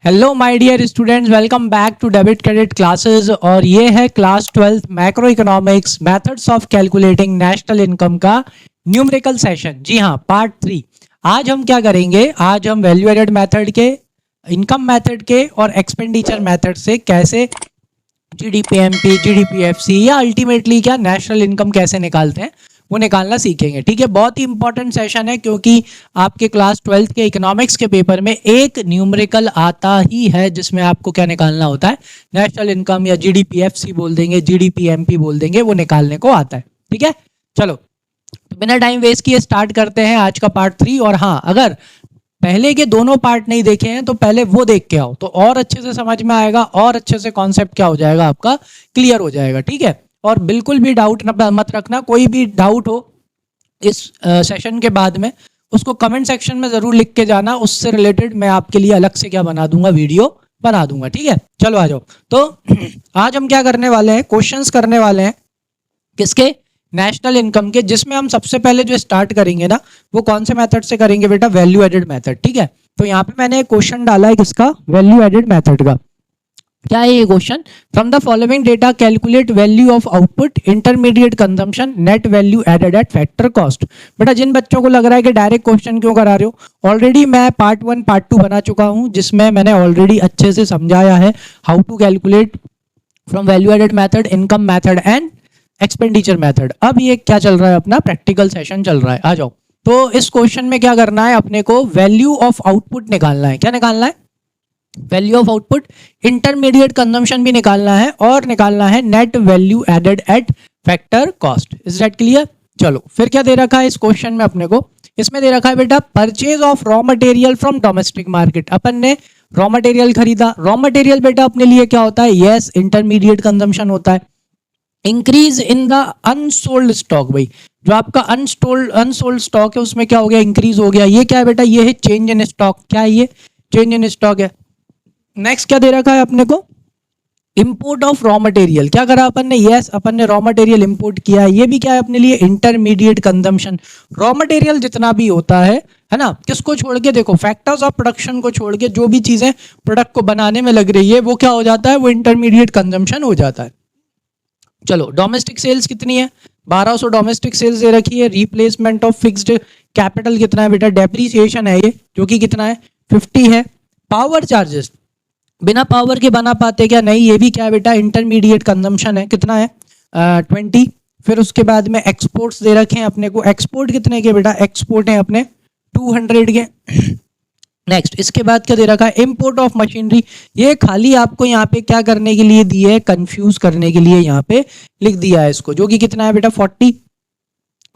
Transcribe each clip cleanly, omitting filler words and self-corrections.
Hello my dear students, welcome back to debit credit classes. और ये है class 12 macroeconomics methods of calculating national income का numerical session. जी हाँ, part 3। आज हम क्या करेंगे, आज हम वैल्यू एडेड मेथड के, इनकम मेथड के और एक्सपेंडिचर मेथड से कैसे जीडीपीएमपी, जीडीपीएफसी या अल्टीमेटली क्या नेशनल इनकम कैसे निकालते हैं वो निकालना सीखेंगे। ठीक है, बहुत ही इंपॉर्टेंट सेशन है क्योंकि आपके क्लास 12 के इकोनॉमिक्स के पेपर में एक न्यूमेरिकल आता ही है जिसमें आपको क्या निकालना होता है, नेशनल इनकम या जीडीपीएफसी बोल देंगे, जीडीपीएमपी बोल देंगे, वो निकालने को आता है। ठीक है, चलो तो बिना टाइम वेस्ट किए स्टार्ट करते हैं आज का पार्ट 3। और हाँ, अगर पहले के दोनों पार्ट नहीं देखे हैं तो पहले वो देख के आओ तो और अच्छे से समझ में आएगा और अच्छे से कॉन्सेप्ट क्या हो जाएगा, आपका क्लियर हो जाएगा। ठीक है, और बिल्कुल भी डाउट मत रखना, कोई भी डाउट हो इस सेशन के बाद में उसको कमेंट सेक्शन में जरूर लिख के जाना, उससे रिलेटेड मैं आपके लिए अलग से क्या बना दूंगा, वीडियो बना दूंगा। ठीक है, चलो आ जाओ। तो आज हम क्या करने वाले हैं, क्वेश्चंस करने वाले हैं किसके, नेशनल इनकम के, जिसमें हम सबसे पहले जो स्टार्ट करेंगे ना वो कौन से मेथड से करेंगे बेटा, वैल्यू एडेड मेथड। ठीक है, तो यहाँ पे मैंने एक क्वेश्चन डाला है किसका, वैल्यू एडेड मेथड का। क्या है ये question, from the following data calculate value of output, intermediate consumption, net value added at factor cost. बेटा जिन बच्चों को लग रहा है कि डायरेक्ट क्वेश्चन क्यों करा रहे हो, ऑलरेडी मैं पार्ट 1 पार्ट 2 बना चुका हूं जिसमें मैंने ऑलरेडी अच्छे से समझाया है how to calculate from value added method, income method and expenditure method. अब ये क्या चल रहा है, अपना प्रैक्टिकल सेशन चल रहा है। आ जाओ। तो इस क्वेश्चन में क्या करना है, अपने को वैल्यू ऑफ आउटपुट निकालना है। क्या निकालना है, value of output, intermediate consumption भी निकालना है और निकालना है net value added at factor cost. Is that clear. चलो फिर क्या दे रखा है इस क्वेश्चन में अपने को, इसमें दे रखा है बेटा purchase of raw material from domestic market. अपन ने रॉ मटेरियल खरीदा, रॉ मटेरियल बेटा अपने लिए क्या होता है, यस इंटरमीडिएट कंजम्पशन होता है। Increase in the unsold stock, भाई जो आपका अनसोल्ड स्टॉक है उसमें क्या हो गया, इंक्रीज हो गया। ये क्या है बेटा, ये है चेंज इन स्टॉक। क्या है ये, चेंज इन स्टॉक है। नेक्स्ट क्या दे रखा है अपने को, इंपोर्ट ऑफ रॉ मटेरियल। क्या करा अपन ने, यस अपन ने रॉ मटेरियल इंपोर्ट किया। ये भी क्या है अपने लिए, इंटरमीडिएट कंजम्पशन। रॉ मटेरियल जितना भी होता है ना, किसको छोड़ के, देखो फैक्टर्स ऑफ प्रोडक्शन को छोड़ के जो भी चीजें प्रोडक्ट को बनाने में लग रही है वो क्या हो जाता है, वो इंटरमीडिएट कंजम्पशन हो जाता है। चलो डोमेस्टिक सेल्स कितनी है, 1200 डोमेस्टिक सेल्स दे रखी है। रिप्लेसमेंट ऑफ फिक्स्ड कैपिटल कितना है बेटा, डेप्रीसिएशन है ये, जो कि कितना है 50 है। पावर चार्जेस, बिना पावर के बना पाते क्या, नहीं, ये भी क्या है बेटा, इंटरमीडिएट कंजम्पशन है। कितना है 20। फिर उसके बाद में एक्सपोर्ट्स दे रखे हैं अपने को, एक्सपोर्ट कितने के बेटा, एक्सपोर्ट है अपने 200 के। नेक्स्ट इसके बाद क्या दे रखा है, इंपोर्ट ऑफ मशीनरी। ये खाली आपको यहाँ पे क्या करने के लिए दी है, कंफ्यूज करने के लिए यहाँ पे लिख दिया है इसको, जो कि कितना है बेटा 40।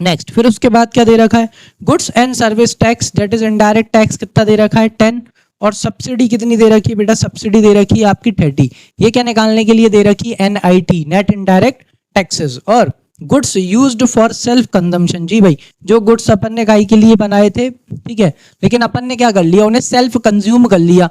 नेक्स्ट फिर उसके बाद क्या दे रखा है, goods and service tax that is indirect tax कितना दे रखा है 10। और सब्सिडी कितनी दे रखी है बेटा, सब्सिडी दे रखी है आपकी 30। ये क्या निकालने के लिए दे रखी है, NIT नेट इनडायरेक्ट टैक्सेस। और goods used for self consumption, जी भाई जो गुड्स अपन ने गाय के लिए बनाए थे, ठीक है, लेकिन अपन ने क्या कर लिया, उन्हें सेल्फ कंज्यूम कर लिया,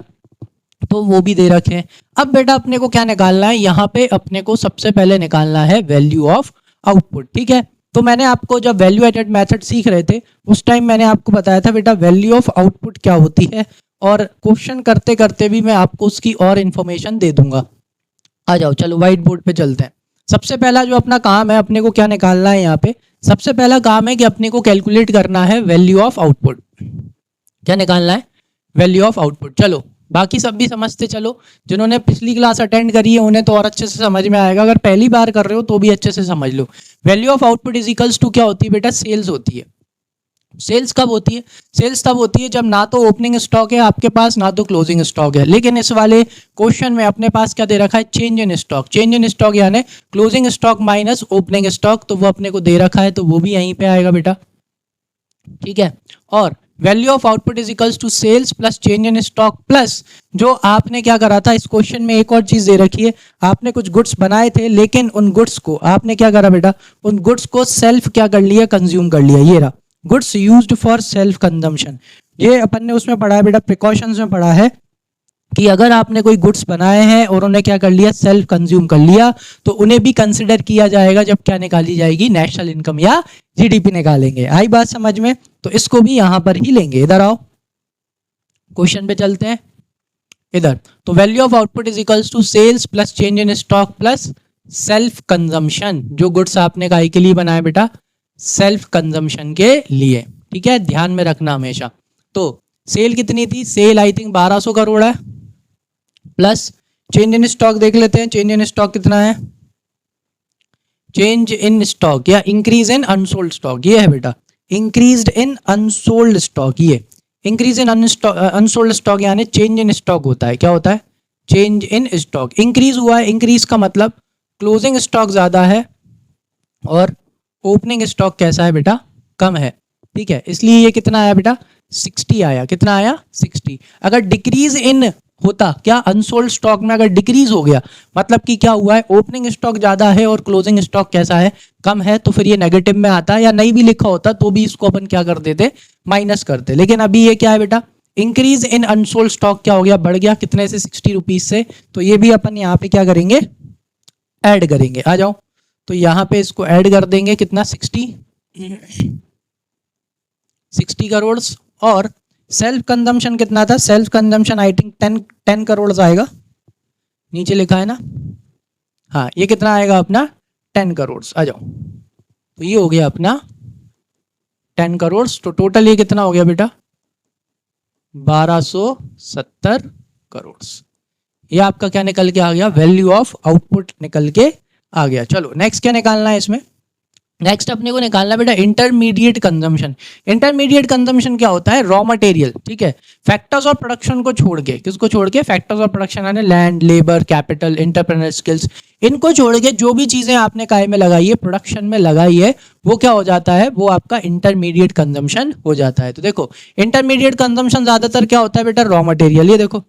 तो वो भी दे रखे हैं। अब बेटा अपने को क्या निकालना है, यहाँ पे अपने को सबसे पहले निकालना है वैल्यू ऑफ आउटपुट। ठीक है, तो मैंने आपको जब वैल्यू एडेड मेथड सीख रहे थे उस टाइम मैंने आपको बताया था बेटा वैल्यू ऑफ आउटपुट क्या होती है, और क्वेश्चन करते करते भी मैं आपको उसकी और इंफॉर्मेशन दे दूंगा। आ जाओ, चलो व्हाइट बोर्ड पे चलते हैं। सबसे पहला जो अपना काम है, अपने को क्या निकालना है, यहाँ पे सबसे पहला काम है कि अपने को कैलकुलेट करना है वैल्यू ऑफ आउटपुट। क्या निकालना है, वैल्यू ऑफ आउटपुट। चलो बाकी सब भी समझते चलो, जिन्होंने पिछली क्लास अटेंड करी है उन्हें तो और अच्छे से समझ में आएगा, अगर पहली बार कर रहे हो तो भी अच्छे से समझ लो। Value of output is equals to क्या होती है बेटा, सेल्स होती है। सेल्स कब होती है, सेल्स तब होती है जब ना तो ओपनिंग स्टॉक है आपके पास, ना तो क्लोजिंग स्टॉक है। लेकिन इस वाले क्वेश्चन में अपने पास क्या दे रखा है, change in stock. Change in stock यानी closing stock minus opening stock, तो वो अपने को दे रखा है, तो वो भी यहीं पे आएगा बेटा। ठीक है, और value of output is equals to sales plus change in stock plus जो आपने क्या करा था, इस क्वेश्चन में एक और चीज दे रखी है, आपने कुछ गुड्स बनाए थे लेकिन उन गुड्स को आपने क्या करा बेटा, उन गुड्स को सेल्फ क्या कर लिया, कंज्यूम कर लिया। ये रहा goods used for self consumption. ये अपन ने उसमें पढ़ा है बेटा, प्रिकॉशंस में पढ़ा है कि अगर आपने कोई गुड्स बनाए हैं और उन्हें क्या कर लिया, सेल्फ कंज्यूम कर लिया, तो उन्हें भी कंसिडर किया जाएगा जब क्या निकाली जाएगी, नेशनल इनकम या जीडीपी निकालेंगे। आई बात समझ में, तो इसको भी यहां पर ही लेंगे। इधर आओ, क्वेश्चन पे चलते हैं। इधर। तो value of output is equals to sales plus change in stock plus self consumption. जो गुड्स आपने काहे के लिए बनाए बेटा, सेल्फ कंजम्पशन के लिए, ठीक है, ध्यान में रखना हमेशा। तो सेल कितनी थी, सेल आई थिंक 1200 करोड़ है, प्लस चेंज इन स्टॉक देख लेते हैं, चेंज इन स्टॉक कितना है, चेंज इन स्टॉक या इंक्रीज इन अनसोल्ड स्टॉक, ये है बेटा इंक्रीज इन अनसोल्ड स्टॉक। ये इंक्रीज इन अनसोल्ड स्टॉक यानी चेंज इन स्टॉक होता है, क्या होता है, चेंज इन स्टॉक। इंक्रीज हुआ है, इंक्रीज का मतलब क्लोजिंग स्टॉक ज़्यादा है और ओपनिंग स्टॉक कैसा है बेटा, कम है, ठीक है, इसलिए ये कितना आया बेटा 60 आया, कितना आया 60। अगर डिक्रीज इन होता, क्या अनसोल्ड स्टॉक में अगर डिक्रीज हो गया मतलब कि क्या हुआ है, ओपनिंग स्टॉक ज़्यादा है और क्लोजिंग स्टॉक कैसा है, कम है, तो फिर ये नेगेटिव में आता, या नहीं भी लिखा होता तो भी इसको अपन क्या कर देते, माइनस करते। लेकिन अभी ये क्या है बेटा, इंक्रीज इन अनसोल्ड स्टॉक क्या हो गया, बढ़ गया, कितने से 60 रुपीज से, तो ये भी अपन यहाँ पे क्या करेंगे, ऐड करेंगे। आ जाओ, तो यहाँ पे इसको ऐड कर देंगे, कितना 60 करोड़। और सेल्फ कंजम्पशन कितना था, self consumption I think 10 crore आएगा, नीचे लिखा है ना, हाँ ये कितना आएगा अपना 10 करोड़। आ जाओ, तो ये हो गया अपना 10 करोड़। तो टोटल ये कितना हो गया बेटा 1270 करोड़। ये आपका क्या निकल के आ गया, वैल्यू ऑफ आउटपुट निकल के आ गया। चलो नेक्स्ट क्या निकालना है इसमें, नेक्स्ट अपने को निकालना बेटा इंटरमीडिएट कंजम्पशन। इंटरमीडिएट कंजम्पशन क्या होता है, रॉ मटेरियल, ठीक है, फैक्टर्स ऑफ प्रोडक्शन को छोड़ के, किसको छोड़ के, फैक्टर्स ऑफ प्रोडक्शन यानी land, labour, capital, entrepreneur skills, इनको छोड़ के जो भी चीजें आपने काय में लगाई है, प्रोडक्शन में लगाई है, वो क्या हो जाता है, वो आपका इंटरमीडिएट कंजम्पशन हो जाता है। तो देखो इंटरमीडिएट कंजम्पशन ज्यादातर क्या होता है बेटा, रॉ मटेरियल। ये देखो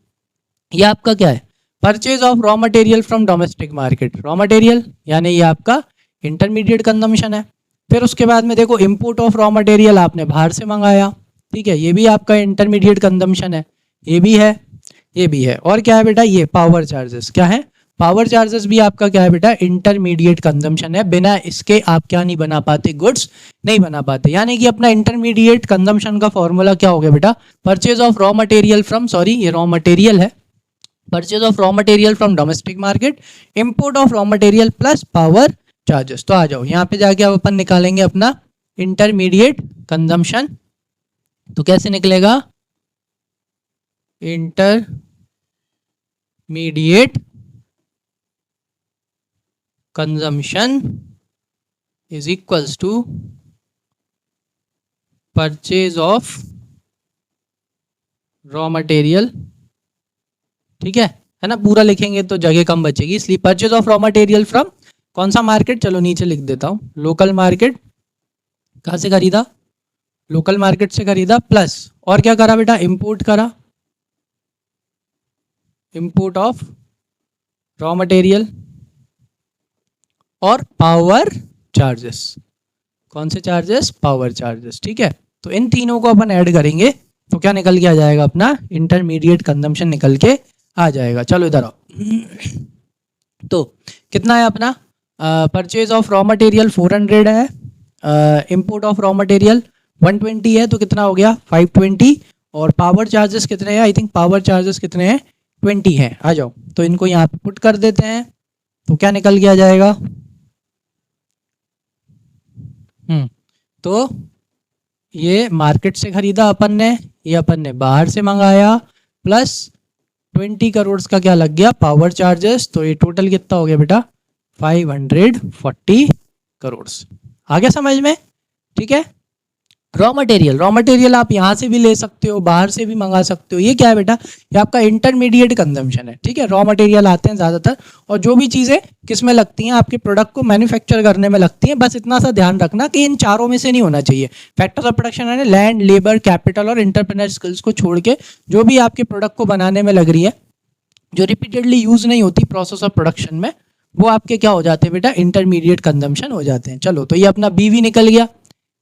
ये आपका क्या है, purchase of raw material from domestic market, raw material यानी ये आपका इंटरमीडिएट कंजम्पशन है। फिर उसके बाद में देखो इंपोर्ट ऑफ रॉ मटेरियल आपने बाहर से मंगाया, ठीक है, ये भी आपका इंटरमीडिएट कंजम्पशन है, ये भी है, ये भी है। और क्या है बेटा, ये पावर चार्जेस, क्या है, पावर चार्जेस भी आपका क्या है बेटा, इंटरमीडिएट कंजम्पशन है, बिना इसके आप क्या नहीं बना पाते, गुड्स नहीं बना पाते। यानी कि अपना इंटरमीडिएट कंजम्पशन का फॉर्मूला क्या हो गया बेटा, purchase of raw material from, sorry ये रॉ मटेरियल है, purchase of raw material from domestic market, import of raw material plus power charges. तो आ जाओ यहाँ पे जाके अब अपन निकालेंगे अपना इंटरमीडिएट कंजम्पशन। तो कैसे निकलेगा, intermediate consumption is equals to purchase of raw material, ठीक है ना, पूरा लिखेंगे तो जगह कम बचेगी, इसलिए purchase of raw material from कौन सा मार्केट, चलो नीचे लिख देता हूँ, लोकल मार्केट, कहाँ से खरीदा, लोकल मार्केट से खरीदा, प्लस और क्या करा बेटा, इंपोर्ट करा, इंपोर्ट ऑफ रॉ मटेरियल और पावर चार्जेस, कौन से चार्जेस, पावर चार्जेस, ठीक है। तो इन तीनों को अपन ऐड करेंगे तो क्या निकल के आ जाएगा, अपना इंटरमीडिएट कंजम्पशन निकल के आ जाएगा। चलो इधर आओ, तो कितना है अपना, परचेज ऑफ रॉ मटेरियल 400 है, इंपोर्ट ऑफ रॉ मटेरियल 120 है, तो कितना हो गया 520, और पावर चार्जेस कितने हैं, आई थिंक पावर चार्जेस कितने हैं 20 हैं। आ जाओ, तो इनको यहाँ पे पुट कर देते हैं, तो क्या निकल के आ जाएगा, तो ये मार्केट से खरीदा अपन ने, ये अपन ने बाहर से मंगाया, प्लस 20 करोड़ का क्या लग गया, पावर चार्जेस, तो ये टोटल कितना हो गया बेटा 540 करोड़। आ गया समझ में, ठीक है। रॉ मटेरियल आप यहाँ से भी ले सकते हो, बाहर से भी मंगा सकते हो। ये क्या है बेटा, ये आपका इंटरमीडिएट कंजम्पशन है, ठीक है। रॉ मटेरियल आते हैं ज़्यादातर, और जो भी चीज़ें किस में लगती हैं, आपके प्रोडक्ट को मैन्युफैक्चर करने में लगती हैं। बस इतना सा ध्यान रखना कि इन चारों में से नहीं होना चाहिए। फैक्टर्स ऑफ प्रोडक्शन है लैंड, लेबर, कैपिटल और एंटरप्रेन्योर स्किल्स को छोड़ के जो भी आपके प्रोडक्ट को बनाने में लग रही है, जो रिपीटेडली यूज़ नहीं होती प्रोसेस ऑफ प्रोडक्शन में, वो आपके क्या हो जाते हैं बेटा, इंटरमीडिएट कंजम्पशन हो जाते हैं। चलो, तो ये अपना बी भी निकल गया,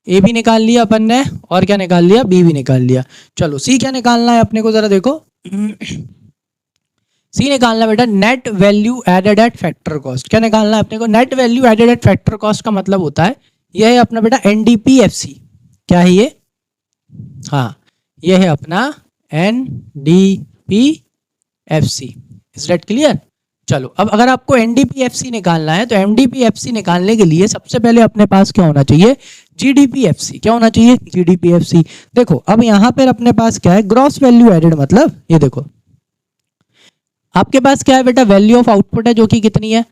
ए भी निकाल लिया अपन ने, और क्या निकाल लिया, बी भी निकाल लिया। चलो सी क्या निकालना है अपने को, जरा देखो सी निकालना बेटा net value added at factor cost. क्या निकालना है अपने को, net value added at factor cost का मतलब होता है, यह है अपना बेटा NDPFC। क्या है ये, हाँ ये है अपना NDPFC, FC. Is that clear? चलो अब अगर आपको एनडीपीएफसी निकालना है तो एनडीपीएफसी निकालने के लिए सबसे पहले अपने पास क्या होना चाहिए? जीडीपीएफसी। क्या होना चाहिए? जीडीपीएफसी। देखो अब यहां पर अपने पास क्या है? ग्रॉस वैल्यू एडेड, मतलब ये देखो आपके पास क्या है बेटा? वैल्यू ऑफ आउटपुट है जो कि कितनी है?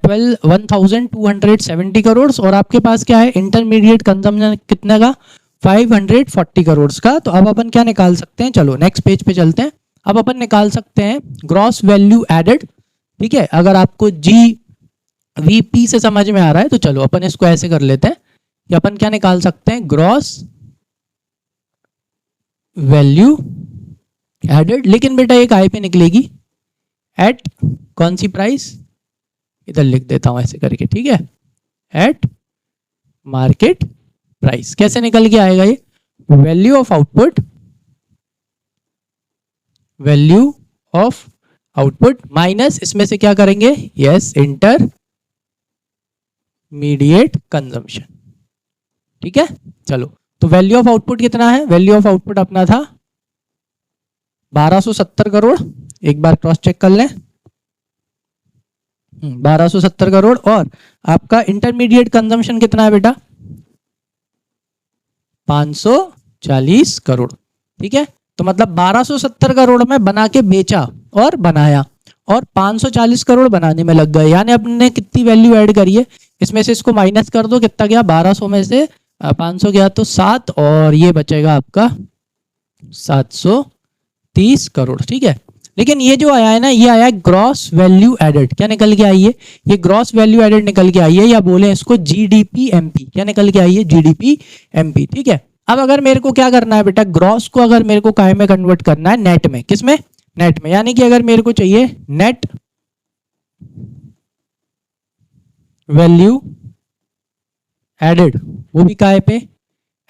12,270 करोड़। और आपके पास क्या है? इंटरमीडिएट कंजम्पशन कितने का? 540 करोड़ का। तो अब अपन क्या निकाल सकते हैं? चलो नेक्स्ट पेज पे चलते हैं। अब अपन निकाल सकते हैं ग्रॉस वैल्यू एडेड। ठीक है, अगर आपको जी वीपी से समझ में आ रहा है तो चलो अपन इसको ऐसे कर लेते हैं कि अपन क्या निकाल सकते हैं? Gross value added. लेकिन बेटा एक आई पे निकलेगी एट कौन सी प्राइस? इधर लिख देता हूं ऐसे करके, ठीक है, एट मार्केट प्राइस। कैसे निकल के आएगा ये? Value of output, value of output minus इसमें से क्या करेंगे? Yes, intermediate consumption. ठीक है, चलो तो वैल्यू ऑफ आउटपुट कितना है? वैल्यू ऑफ आउटपुट अपना था 1270 करोड़। एक बार क्रॉस चेक कर लें, 1270 करोड़। और आपका इंटरमीडिएट कंजम्पशन कितना है बेटा? 540 करोड़। ठीक है, तो मतलब 1270 करोड़ में बना के बेचा और बनाया, और 540 करोड़ बनाने में लग गए। यानी अपने कितनी वैल्यू ऐड करी है? इसमें से इसको माइनस कर दो, कितना गया? 1200 में से 500 गया तो 7, और ये बचेगा आपका 730 करोड़। ठीक है, लेकिन ये जो आया है ना, ये आया है ग्रॉस वैल्यू एडेड। क्या निकल के आई है? ये ग्रॉस वैल्यू एडेड निकल के आई है, या बोले इसको जीडीपी एमपी। क्या निकल के आई है? GDP MP. ठीक है, अब अगर मेरे को क्या करना है बेटा? ग्रॉस को अगर मेरे को काय में कन्वर्ट करना है? नेट में। किस में? नेट में। यानी कि अगर मेरे को चाहिए नेट वैल्यू एडेड, वो भी काय पे?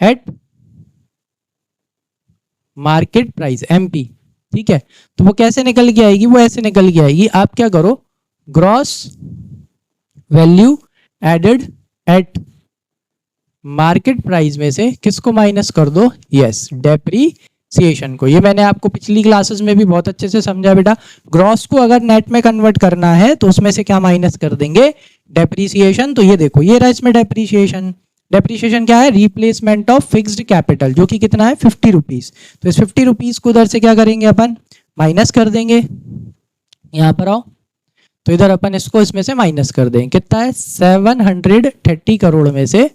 Eight market price, MP. ठीक है, तो वो कैसे निकल के आएगी? वो ऐसे निकल के आएगी। आप क्या करो? Gross value added at market price में से किसको माइनस कर दो? यस, डेप्रीसिएशन को। ये मैंने आपको पिछली क्लासेस में भी बहुत अच्छे से समझा बेटा। ग्रॉस को अगर नेट में कन्वर्ट करना है तो उसमें से क्या माइनस कर देंगे? डेप्रीसिएशन। तो ये देखो, ये रहा इसमें डेप्रीसिएशन। डेप्रीसिएशन क्या है? रिप्लेसमेंट ऑफ फिक्स्ड कैपिटल, जो कि कितना है? 50 रुपीज। तो इस 50 रुपीज को उधर से क्या करेंगे अपन? माइनस कर देंगे। यहां पर आओ, तो इधर अपन इसको इसमें से माइनस कर देंगे। कितना है? 730 करोड़ में से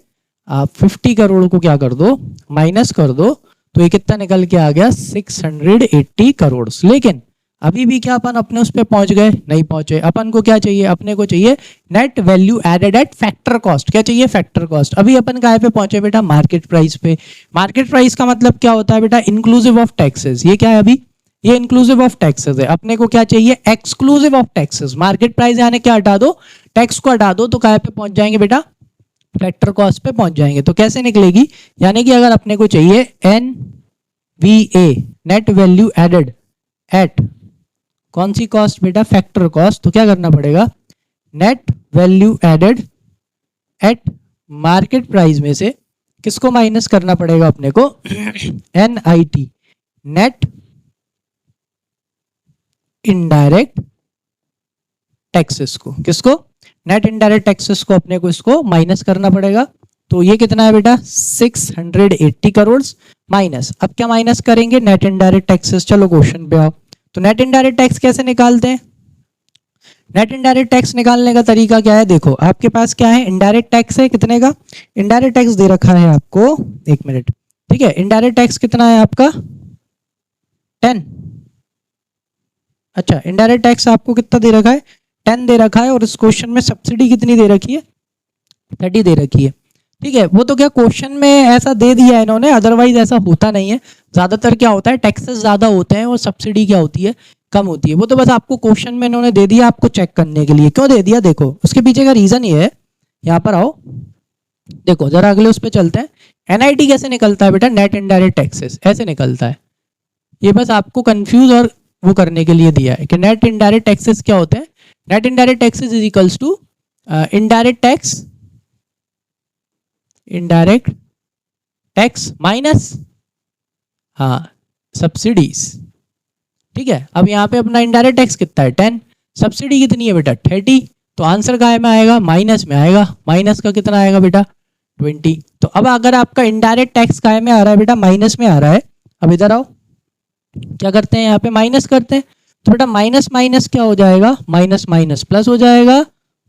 आप 50 करोड़ को क्या कर दो? माइनस कर दो। तो ये कितना निकल के आ गया? 680 करोड़। लेकिन अभी भी क्या अपन अपने उस पे पहुंच गए? नहीं पहुंचे। अपन को क्या चाहिए? अपने को चाहिए net value added at factor cost. क्या चाहिए? Factor cost. अभी अपन कहाँ पे पहुंचे बेटा? मार्केट प्राइस पे। मार्केट प्राइस का मतलब क्या होता है बेटा? Inclusive of taxes. ये क्या है अभी? ये इंक्लूसिव ऑफ टैक्सेस है। अपने को क्या चाहिए? Exclusive of taxes. Market price यानी क्या हटा दो? टैक्स को हटा दो, तो कहाँ पे पहुंच जाएंगे बेटा? फैक्टर कॉस्ट पे पहुंच जाएंगे। तो कैसे निकलेगी? यानी कि अगर अपने को चाहिए N V A, net value added at कौन सी कॉस्ट बेटा? Factor cost. तो क्या करना पड़ेगा? Net value added at market price में से किसको माइनस करना पड़ेगा अपने को? N I T, net indirect taxes को। किसको? नेट इनडायरेक्ट टैक्सेस को अपने को इसको माइनस करना पड़ेगा। तो ये कितना है बेटा? 680 करोड़ माइनस। अब क्या माइनस करेंगे? Net indirect taxes. चलो क्वेश्चन पे आओ। तो नेट इनडायरेक्ट टैक्स कैसे निकालते हैं? नेट इनडायरेक्ट टैक्स निकालने का तरीका क्या है? देखो आपके पास क्या है? इनडायरेक्ट टैक्स है कितने का? इनडायरेक्ट टैक्स दे रखा है आपको, एक मिनट, ठीक है। इनडायरेक्ट टैक्स कितना है आपका? 10। अच्छा, इनडायरेक्ट टैक्स आपको कितना दे रखा है? 10 दे रखा है। और इस क्वेश्चन में सब्सिडी कितनी दे रखी है? 30 दे रखी है। ठीक है, वो तो क्या क्वेश्चन में ऐसा दे दिया है इन्होंने, अदरवाइज ऐसा होता नहीं है। ज्यादातर क्या होता है? टैक्सेस ज्यादा होते हैं और सब्सिडी क्या होती है? कम होती है। वो तो बस आपको क्वेश्चन में इन्होंने दे दिया आपको चेक करने के लिए। क्यों दे दिया? देखो उसके पीछे का रीजन ये है। यहाँ पर आओ, देखो जरा अगले उस पर चलते हैं। एनआईटी कैसे निकलता है बेटा? नेट इनडायरेक्ट टैक्सेस ऐसे निकलता है। ये बस आपको कंफ्यूज और वो करने के लिए दिया है कि नेट इनडायरेक्ट टैक्सेस क्या होते हैं। Net indirect taxes is equals to indirect tax, indirect tax minus हाँ सब्सिडीज ठीक है। अब यहाँ पे अपना इनडायरेक्ट टैक्स कितना है 10, सब्सिडी कितनी है बेटा 30, तो आंसर काय में आएगा माइनस में आएगा, माइनस का कितना आएगा बेटा 20। तो अब अगर आपका इनडायरेक्ट टैक्स काय में आ रहा है बेटा माइनस में आ रहा है, अब इधर आओ क्या करते हैं यहाँ पे माइनस करते हैं, तो बेटा माइनस माइनस क्या हो जाएगा, माइनस माइनस प्लस हो जाएगा,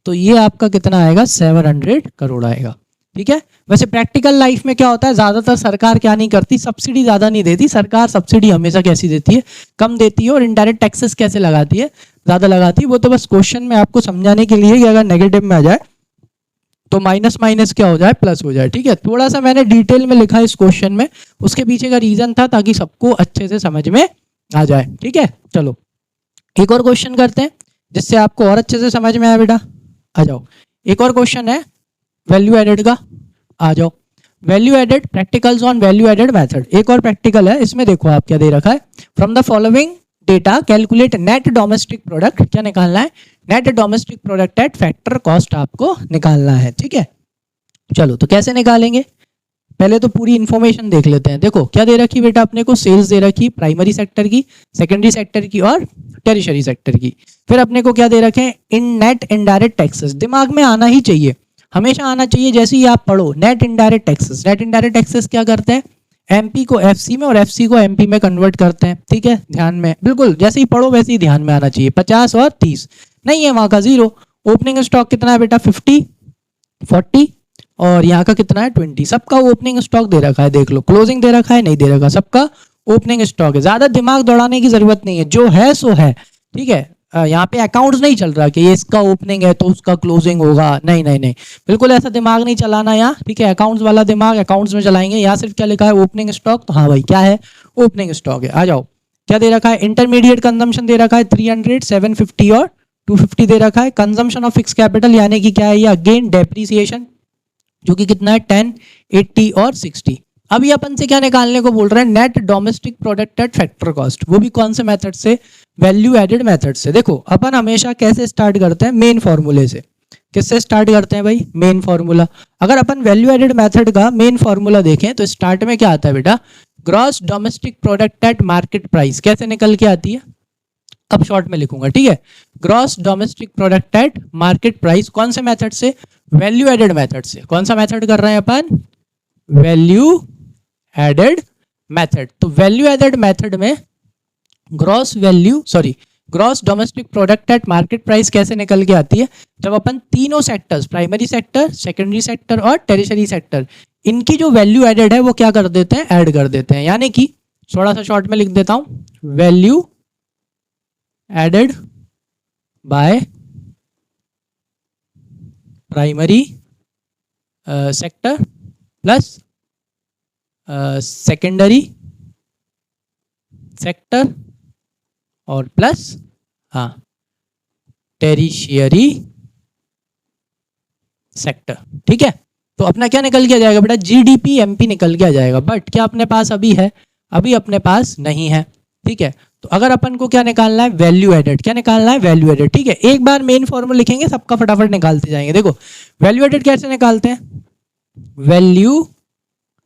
तो ये आपका कितना आएगा 700 करोड़ आएगा। ठीक है। वैसे प्रैक्टिकल लाइफ में क्या होता है, ज्यादातर सरकार क्या नहीं करती, सब्सिडी ज्यादा नहीं देती, सरकार सब्सिडी हमेशा कैसी देती है, कम देती है, और इनडायरेक्ट टैक्सेस कैसे लगाती है, ज्यादा लगाती है। वो तो बस क्वेश्चन में आपको समझाने के लिए कि अगर नेगेटिव में आ जाए तो माइनस माइनस क्या हो जाए प्लस हो जाए। ठीक है। थोड़ा सा मैंने डिटेल में लिखा इस क्वेश्चन में, उसके पीछे का रीजन था ताकि सबको अच्छे से समझ में आ जाए। ठीक है। चलो एक और क्वेश्चन करते हैं जिससे आपको और अच्छे से समझ में आए बेटा। आ जाओ, एक और क्वेश्चन है वैल्यू एडेड का। आ जाओ, value added practicals on value added method. एक और प्रैक्टिकल है, इसमें देखो आप क्या दे रखा है, from the following data calculate net domestic product. क्या निकालना है, net domestic product at factor cost आपको निकालना है। ठीक है। चलो तो कैसे निकालेंगे, पहले तो पूरी इंफॉर्मेशन देख लेते हैं। देखो क्या दे रखी बेटा अपने को, सेल्स दे रखी प्राइमरी सेक्टर की, सेकेंडरी सेक्टर की और टेरिशरी सेक्टर की। फिर अपने को क्या दे रखे हैं, इन नेट इनडायरेक्ट टैक्सेस। दिमाग में आना ही चाहिए, हमेशा आना चाहिए जैसे ही आप पढ़ो, net indirect taxes. Net indirect taxes क्या करते हैं, एमपी को एफसी में और एफसी को एमपी में कन्वर्ट करते हैं। ठीक है, ध्यान में बिल्कुल जैसे ही पढ़ो वैसे ही ध्यान में आना चाहिए। 50 और 30 नहीं है, वहां का 0। ओपनिंग स्टॉक कितना है बेटा 50, 40 और यहाँ का कितना है 20। सबका ओपनिंग स्टॉक दे रखा है, देख लो। क्लोजिंग दे रखा है नहीं दे रखा, सबका ओपनिंग स्टॉक है। ज्यादा दिमाग दौड़ाने की जरूरत नहीं है, जो है सो है। ठीक है। यहाँ पे अकाउंट्स नहीं चल रहा कि ये इसका ओपनिंग है तो उसका क्लोजिंग होगा, नहीं नहीं नहीं, बिल्कुल ऐसा दिमाग नहीं चलाना यहाँ। ठीक है, अकाउंट्स वाला दिमाग अकाउंट्स में चलाएंगे। यहाँ सिर्फ क्या लिखा है ओपनिंग स्टॉक, तो हाँ भाई क्या है ओपनिंग स्टॉक है। आ जाओ, क्या दे रखा है, इंटरमीडिएट कंजम्पशन दे रखा है 300, 750 और 250 दे रखा है। कंजम्पशन ऑफ फिक्स कैपिटल यानी कि क्या है ये, अगेन डेप्रिसिएशन, जो कि कितना है 10, 80 और 60। अभी अपन से क्या निकालने को बोल रहे हैं, net domestic product at factor cost. वो भी कौन से मेथड से, वैल्यू एडेड मेथड से। देखो अपन हमेशा कैसे स्टार्ट करते हैं, मेन फॉर्मूले से। किससे स्टार्ट करते हैं भाई, मेन फॉर्मूला। अगर अपन वैल्यू एडेड मेथड का मेन फॉर्मूला देखें तो स्टार्ट में क्या आता है बेटा, gross domestic product eight market price. कैसे निकल के आती है, अब शॉर्ट में लिखूंगा। ठीक है, gross domestic product eight market price. कौन से मेथड से, वैल्यू एडेड मेथड से। कौन सा मेथड कर रहे हैं अपन, वैल्यू एडेड मेथड। तो वैल्यू एडेड मेथड में gross domestic product eight market price कैसे निकल के आती है, जब अपन तीनों sectors, primary sector, secondary sector और टेरिशरी सेक्टर, इनकी जो वैल्यू एडेड है वो क्या कर देते हैं, ऐड कर देते हैं। यानी कि थोड़ा सा शॉर्ट में लिख देता हूं, value added by primary sector plus secondary sector और प्लस टेरिशियरी सेक्टर। ठीक है, तो अपना क्या निकल के आ जाएगा बेटा, जीडीपी एमपी निकल के आ जाएगा। बट क्या अपने पास अभी है, अभी अपने पास नहीं है। ठीक है, तो अगर अपन को क्या निकालना है, वैल्यू एडेड। क्या निकालना है, वैल्यू एडेड। ठीक है, एक बार मेन फॉर्मूला लिखेंगे, सबका फटाफट निकालते जाएंगे। देखो वैल्यू एडेड कैसे निकालते हैं, वैल्यू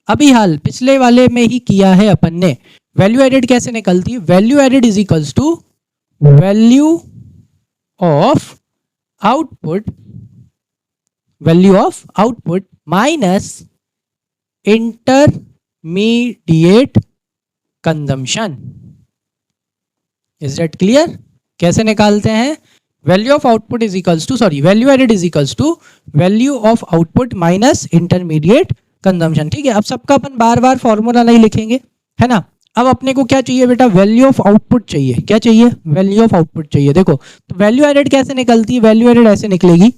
अभी हाल पिछले वाले में ही किया है अपन ने। वैल्यू एडेड कैसे निकलती है, value added is equals to value of output, value of output minus intermediate consumption. Is that clear, कैसे निकालते हैं, value of output is equals to, sorry value added is equals to value of output minus intermediate consumption. ठीक है, अब सबका अपन बार बार formula नहीं लिखेंगे, है ना। अब अपने को क्या चाहिए बेटा, वैल्यू ऑफ आउटपुट चाहिए। क्या चाहिए, वैल्यू ऑफ आउटपुट चाहिए। देखो तो वैल्यू एडेड कैसे निकलती है, वैल्यू एडेड ऐसे निकलेगी,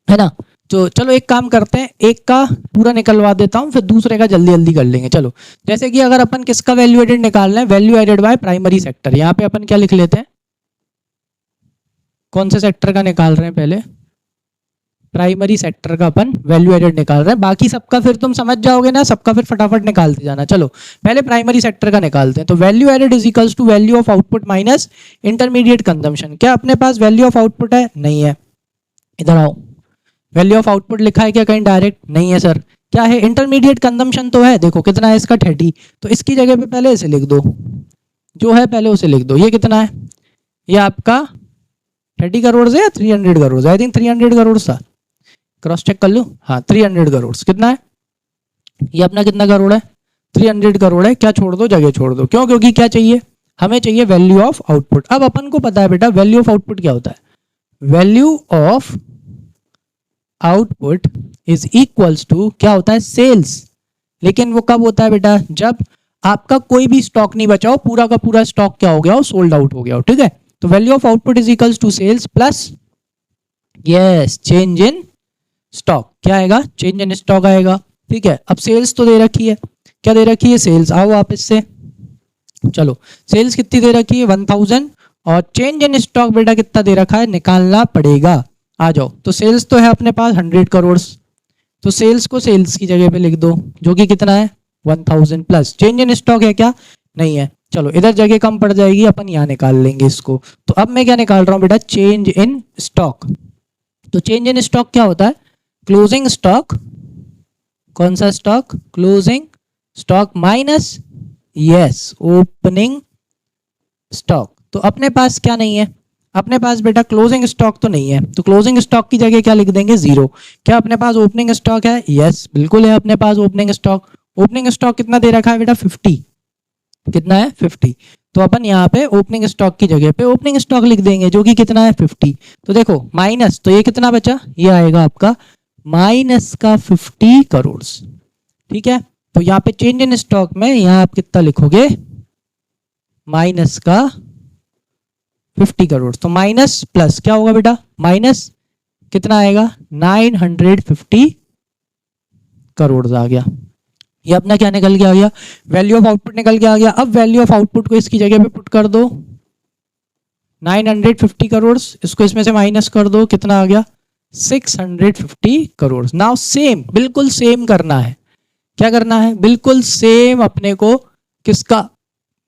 है ना। तो चलो एक काम करते हैं, एक का पूरा निकलवा देता हूं, फिर दूसरे का जल्दी जल्दी कर लेंगे। चलो जैसे कि अगर अपन किसका वैल्यू एडेड निकालना है, value added by primary sector. यहाँ पे अपन क्या लिख लेते हैं, कौन से सेक्टर का निकाल रहे हैं, पहले प्राइमरी सेक्टर का अपन वैल्यू एडेड निकाल रहे हैं। बाकी सबका फिर तुम समझ जाओगे ना, सबका फिर फटाफट निकालते जाना। चलो पहले प्राइमरी सेक्टर का निकालते हैं। तो value added is equals to value of output minus intermediate consumption. क्या अपने पास वैल्यू ऑफ आउटपुट है, नहीं है। इधर आओ, वैल्यू ऑफ आउटपुट लिखा है क्या कहीं डायरेक्ट, नहीं है सर। क्या है, इंटरमीडिएट कंजम्पशन तो है, देखो कितना है इसका 30, तो इसकी जगह पे पहले इसे लिख दो, जो है पहले उसे लिख दो। ये कितना है? ये आपका 30 करोड़ है या 300 करोड़? आई थिंक 300 करोड़ था, क्रॉस चेक कर लो। हाँ 300 करोड़ कितना है? ये अपना कितना करोड़ है? 300 करोड़ है। क्या छोड़ दो? जगह छोड़ दो। क्यों? क्योंकि क्या चाहिए हमें? चाहिए वैल्यू ऑफ आउटपुट। अब अपन को पता है बेटा वैल्यू ऑफ आउटपुट क्या होता है। Value of output is equals to क्या होता है? सेल्स। लेकिन वो कब होता है बेटा? जब आपका कोई भी स्टॉक नहीं बचा हो, पूरा का पूरा स्टॉक क्या हो गया हो? सोल्ड आउट हो गया हो। ठीक है, तो value of output is equals to sales plus yes change in stock. क्या आएगा? चेंज इन स्टॉक आएगा। ठीक है, अब सेल्स तो दे रखी है। क्या दे रखी है? सेल्स। आओ वापस से, चलो सेल्स कितनी दे रखी है? 1000। और चेंज इन स्टॉक बेटा कितना दे रखा है? निकालना पड़ेगा। आ जाओ, तो सेल्स तो है अपने पास 100 करोड़, तो सेल्स को सेल्स की जगह पे लिख दो, जो कि कितना है? 1000 प्लस चेंज इन स्टॉक है क्या? नहीं है। चलो इधर जगह कम पड़ जाएगी, अपन यहाँ निकाल लेंगे इसको। तो अब मैं क्या निकाल रहा हूँ बेटा? Change in stock. तो चेंज इन स्टॉक क्या होता है? Closing stock. कौन सा stock? Closing stock minus yes opening stock. तो अपने पास क्या नहीं है? अपने पास बेटा क्लोजिंग स्टॉक तो नहीं है, तो क्लोजिंग स्टॉक की जगह क्या लिख देंगे? 0। क्या अपने पास ओपनिंग स्टॉक है? यस बिल्कुल है अपने पास ओपनिंग स्टॉक। ओपनिंग स्टॉक कितना दे रखा है बेटा? 50। कितना है? 50। तो अपन यहाँ पे ओपनिंग स्टॉक की जगह पे ओपनिंग स्टॉक लिख देंगे, जो कि कितना है? 50। तो देखो माइनस, तो ये कितना बचा? ये आएगा आपका माइनस का 50 करोड़। ठीक है, तो यहाँ पे चेंज इन स्टॉक में यहाँ आप कितना लिखोगे? माइनस का 50 करोड़। तो माइनस प्लस क्या होगा बेटा? माइनस कितना आएगा? 950 करोड़ आ गया। ये अपना क्या निकल के आ गया? वैल्यू ऑफ आउटपुट निकल के आ गया। अब वैल्यू ऑफ आउटपुट को इसकी जगह पे पुट कर दो, 950 करोड़। इसको इसमें से माइनस कर दो, कितना आ गया? 650 करोड़। नाउ सेम, बिल्कुल सेम करना है। क्या करना है? बिल्कुल सेम अपने को किसका?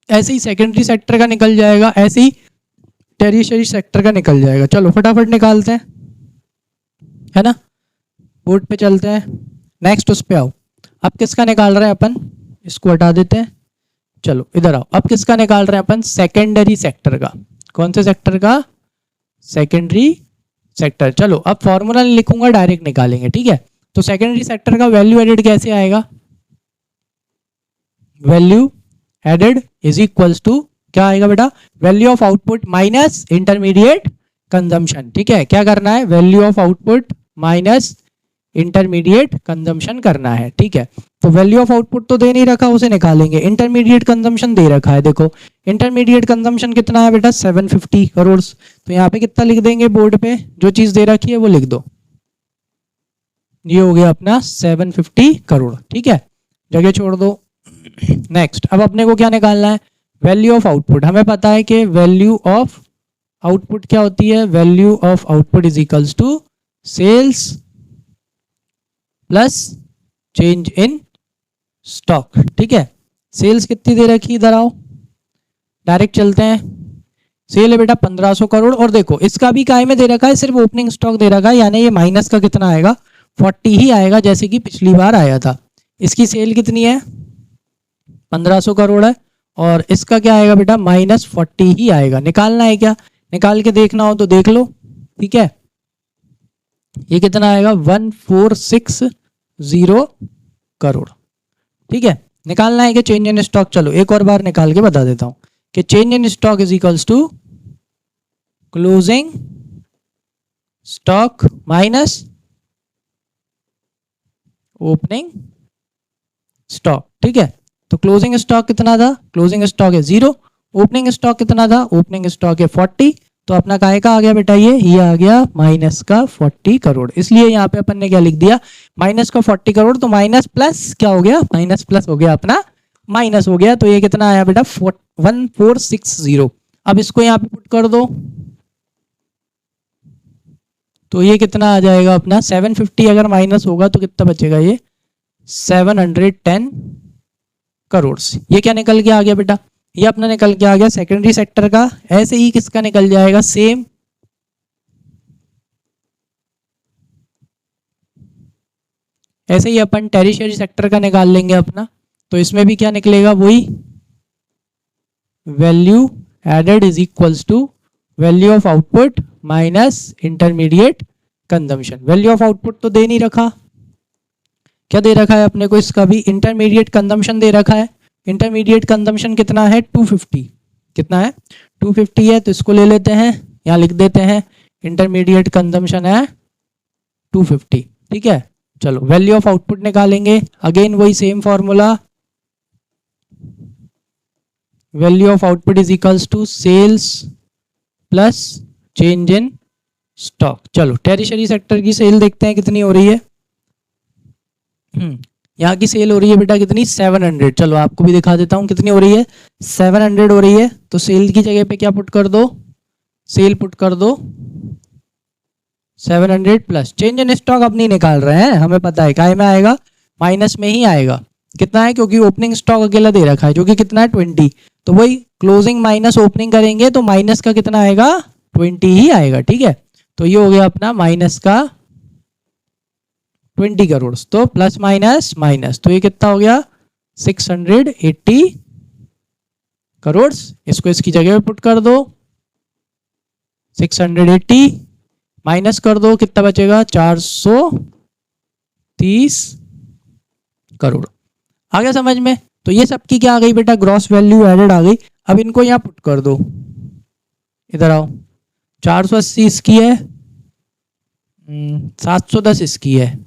ऐसे ही सेकेंडरी सेक्टर का निकल जाएगा, ऐसे ही टेरिशरी सेक्टर का निकल जाएगा। चलो फटाफट निकालते हैं, है ना। बोर्ड पे चलते हैं, नेक्स्ट उस पे आओ। अब किसका निकाल रहे हैं अपन? इसको हटा देते हैं। चलो इधर आओ, अब किसका निकाल रहे हैं अपन? सेकेंडरी सेक्टर का। कौन से सेक्टर का? Secondary sector. चलो अब फॉर्मूला लिखूंगा, डायरेक्ट निकालेंगे। ठीक है, तो सेकेंडरी सेक्टर का वैल्यू एडेड कैसे आएगा? Value added is equals to क्या आएगा बेटा? Value of output minus intermediate consumption. ठीक है, क्या करना है? Value of output minus intermediate consumption करना है। ठीक है, तो वैल्यू ऑफ आउटपुट तो दे नहीं रखा, उसे निकालेंगे। इंटरमीडिएट कंजम्पशन दे रखा है। देखो इंटरमीडिएट कंजम्पशन कितना है बेटा? 750 करोड़। तो यहाँ पे कितना लिख देंगे बोर्ड पे? जो चीज दे रखी है वो लिख दो। ये हो गया अपना 750 करोड़। ठीक है, जगह छोड़ दो। नेक्स्ट, अब अपने को क्या निकालना है? Value of output. हमें पता है कि वैल्यू ऑफ आउटपुट क्या होती है? Value of output is equals to sales plus change in stock. ठीक है, सेल्स कितनी दे रखी? इधर आओ, डायरेक्ट चलते हैं। सेल है बेटा 1500 करोड़। और देखो इसका भी काय में दे रखा है? सिर्फ ओपनिंग स्टॉक दे रखा है, यानी ये माइनस का कितना आएगा? 40 ही आएगा, जैसे कि पिछली बार आया था। इसकी सेल कितनी है? 1500 करोड़ है, और इसका क्या आएगा बेटा? माइनस 40 ही आएगा। निकालना है क्या? निकाल के देखना हो तो देख लो। ठीक है, ये कितना आएगा? 1460 करोड़। ठीक है, निकालना है कि चेंज इन स्टॉक। चलो एक और बार निकाल के बता देता हूं कि change in stock is equals to closing stock minus opening stock. ठीक है, तो क्लोजिंग स्टॉक कितना था? क्लोजिंग स्टॉक है 0। ओपनिंग स्टॉक कितना था? ओपनिंग स्टॉक है 40। तो अपना काय का आ गया बेटा? ये आ गया माइनस का 40 करोड़। इसलिए यहाँ पे अपन ने क्या लिख दिया? माइनस का 40 करोड़। तो माइनस प्लस क्या हो गया? माइनस प्लस हो गया अपना, माइनस हो गया। तो ये कितना आया बेटा? 1460। अब इसको यहाँ पे पुट कर दो, तो ये कितना आ जाएगा अपना? 750 अगर माइनस होगा तो कितना बचेगा? ये 710 करोड़। ये क्या निकल के आ गया बेटा? ये अपना निकल के आ गया सेकेंडरी सेक्टर का। ऐसे ही किसका निकल जाएगा? सेम ऐसे ही अपन टेरिशरी सेक्टर का निकाल लेंगे अपना। तो इसमें भी क्या निकलेगा? वही value added is equals to value of output minus intermediate consumption. Value of output तो दे नहीं रखा, क्या दे रखा है अपने को, इसका भी इंटरमीडिएट कंजम्पशन दे रखा है। इंटरमीडिएट कंजम्पशन कितना है 250, कितना है 250 है, तो इसको ले लेते हैं, यहाँ लिख देते हैं इंटरमीडिएट कंजम्पशन है 250, ठीक है। चलो वैल्यू ऑफ आउटपुट निकालेंगे, अगेन वही same formula, value of output is equals to sales plus change in stock. चलो टेरिशरी सेक्टर की सेल देखते हैं कितनी हो रही है। यहाँ की सेल हो रही है बेटा कितनी 700, चलो आपको भी दिखा देता हूँ कितनी हो रही है 700 हो रही है। तो सेल की जगह पे क्या पुट कर दो, सेल पुट कर दो 700 प्लस चेंज इन स्टॉक अब नहीं निकाल रहे हैं, हमें पता है काय में आएगा, माइनस में ही आएगा। कितना है, क्योंकि ओपनिंग स्टॉक अकेला दे रखा है जो कि कितना है 20, तो वही क्लोजिंग माइनस ओपनिंग करेंगे तो माइनस का कितना आएगा 20 ही आएगा, ठीक है। तो ये हो गया अपना माइनस का 20 करोड़, तो प्लस माइनस माइनस, तो ये कितना हो गया 680 करोड़। इसको इसकी जगह पे पुट कर दो, 680 माइनस कर दो, कितना बचेगा 430 करोड़। आ गया समझ में। तो ये सबकी क्या आ गई बेटा, ग्रॉस वैल्यू एडेड आ गई। अब इनको यहाँ पुट कर दो, इधर आओ, 480 इसकी है, 710 इसकी है,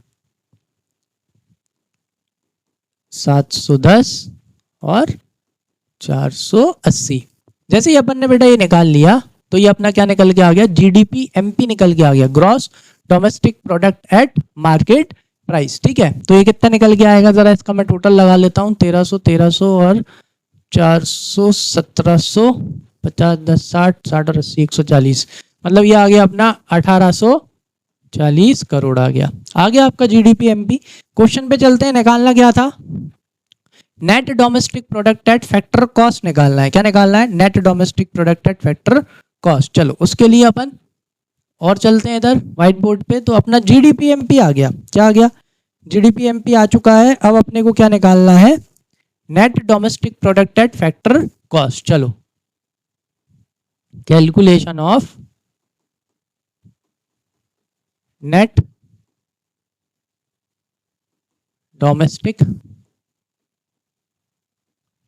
710 और 480। जैसे ही अपन ने बेटा ये निकाल लिया तो ये अपना क्या निकल के आ गया, जीडीपी एमपी निकल के आ गया, gross domestic product eight market price, ठीक है। तो ये कितना निकल के आएगा, जरा इसका मैं टोटल लगा लेता हूँ, 1300 और 400 1700 50 10 60 60 और 80 140, मतलब ये आ गया अपना 1840 करोड़ आ गया आपका जीडीपी एमपी। क्वेश्चन पे चलते हैं, निकालना क्या था, net domestic product at factor cost निकालना है। क्या निकालना है, net domestic product at factor cost. चलो उसके लिए अपन और चलते हैं इधर व्हाइट बोर्ड पे। तो अपना जीडीपी एमपी आ गया, क्या आ गया, जीडीपी एमपी आ चुका है। अब अपने को क्या निकालना है, net domestic product at factor cost. चलो calculation of net domestic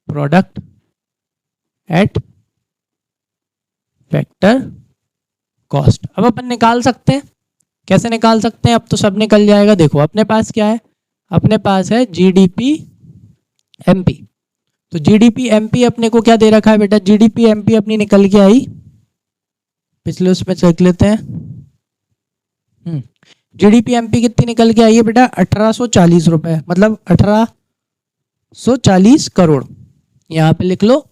product at factor cost. अब अपन निकाल सकते हैं, कैसे निकाल सकते हैं, अब तो सब निकल जाएगा। देखो अपने पास क्या है, अपने पास है जीडीपी एमपी। तो जीडीपी एमपी अपने को क्या दे रखा है बेटा, जीडीपी एमपी अपनी निकल के आई, पिछले उसमें चेक लेते हैं। जीडीपी एमपी कितनी निकल के आई है बेटा, 1840 रुपए, मतलब 1840 करोड़, यहाँ पे लिख लो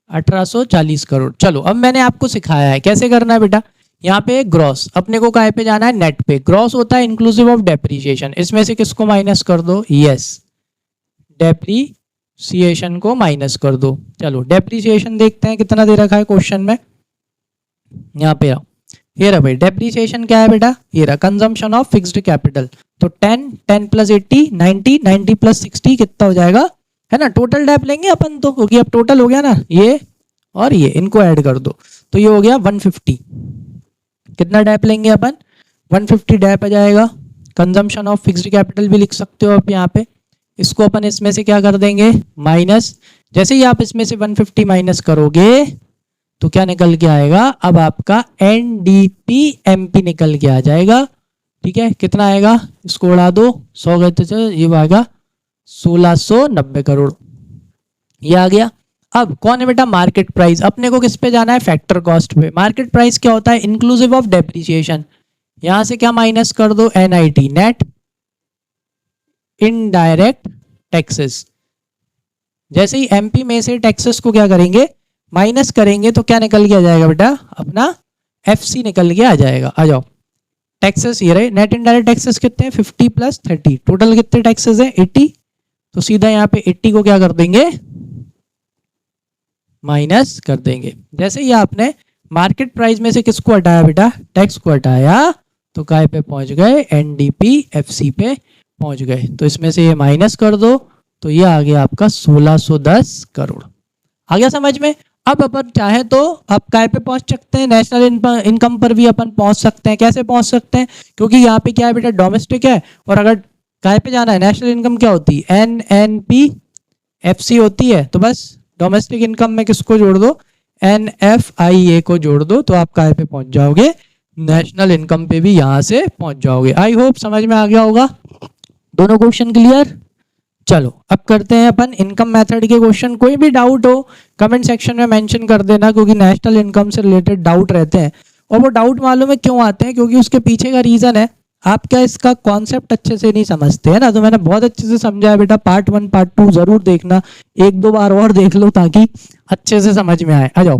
1840 करोड़। चलो अब मैंने आपको सिखाया है कैसे करना है बेटा, यहाँ पे ग्रॉस, अपने को काय पे जाना है, नेट पे। ग्रॉस होता है इंक्लूसिव ऑफ डेप्रीशिएशन, इसमें से किसको माइनस कर दो, यस डेप्रीशिएशन को माइनस कर दो। चलो डेप्रीशिएशन देखते हैं कितना दे रखा है क्वेश्चन में, यहाँ पे आओ, ये रहा भाई डेप्रीशिएशन क्या है बेटा, ये रहा कंजम्पशन ऑफ फिक्स्ड कैपिटल। तो 10 प्लस 80 90 90 प्लस 60 कितना हो जाएगा, है ना, टोटल डेप लेंगे अपन तो, क्योंकि अब टोटल हो गया ना, ये और ये इनको ऐड कर दो, तो ये हो गया 150। कितना डेप लेंगे अपन, 150 डेप आ जाएगा। कंजम्पशन ऑफ फिक्स्ड कैपिटल भी लिख सकते हो आप यहाँ पे, इसको अपन इसमें से क्या कर देंगे माइनस। जैसे ही आप इसमें से 150 माइनस करोगे तो क्या निकल के आएगा, अब आपका एनडीपी एमपी निकल के आ जाएगा, ठीक है। कितना आएगा, इसको उड़ा दो, 100 गए तो ये आएगा 1690 करोड़, ये आ गया। अब कौन है बेटा, मार्केट प्राइस। अपने को किस पे जाना है, फैक्टर कॉस्ट पे। मार्केट प्राइस क्या होता है, इंक्लूसिव ऑफ डेप्रीशिएशन। यहां से क्या माइनस कर दो, एनआईटी नेट इनडायरेक्ट टैक्सेस। जैसे ही एमपी में से टैक्सेस को क्या करेंगे, माइनस करेंगे, तो क्या निकल के आ जाएगा बेटा, अपना एफसी निकल के आ जाएगा। आ जाओ, टैक्सेस ये रहे, नेट इनडायरेक्ट टैक्सेस कितने हैं 50 प्लस 30, टोटल कितने टैक्सेस हैं 80। तो सीधा यहाँ पे 80 को क्या कर देंगे, माइनस कर देंगे। जैसे ही आपने मार्केट प्राइस में से किसको हटाया बेटा, टैक्स को हटाया, तो काय पे पहुंच गए, एनडीपी एफसी पे पहुंच गए। तो इसमें से ये माइनस कर दो, तो ये आ गया आपका 1610 करोड़। आ गया समझ में। अब अपन चाहे तो आप काय पे पहुंच सकते हैं, नेशनल इनकम पर भी अपन पहुंच सकते हैं। कैसे पहुंच सकते हैं, क्योंकि यहाँ पे क्या है बेटा, डोमेस्टिक है, और अगर काय पे जाना है, नेशनल इनकम क्या होती है, NNPFC होती है, तो बस डोमेस्टिक इनकम में किसको जोड़ दो, NFIA को जोड़ दो, तो आप काय पे पहुंच जाओगे, नेशनल इनकम पे भी यहां से पहुंच जाओगे। आई होप समझ में आ गया होगा, दोनों क्वेश्चन क्लियर। चलो अब करते हैं अपन इनकम मेथड के क्वेश्चन। कोई भी डाउट हो कमेंट सेक्शन में मेंशन कर देना, क्योंकि नेशनल इनकम से रिलेटेड डाउट रहते हैं, और वो डाउट मालूम है क्यों आते हैं, क्योंकि उसके पीछे का रीजन है आप क्या इसका कॉन्सेप्ट अच्छे से नहीं समझते है ना। तो मैंने बहुत अच्छे से समझाया बेटा, पार्ट 1 पार्ट 2 जरूर देखना, एक दो बार और देख लो ताकि अच्छे से समझ में आए। आ जाओ,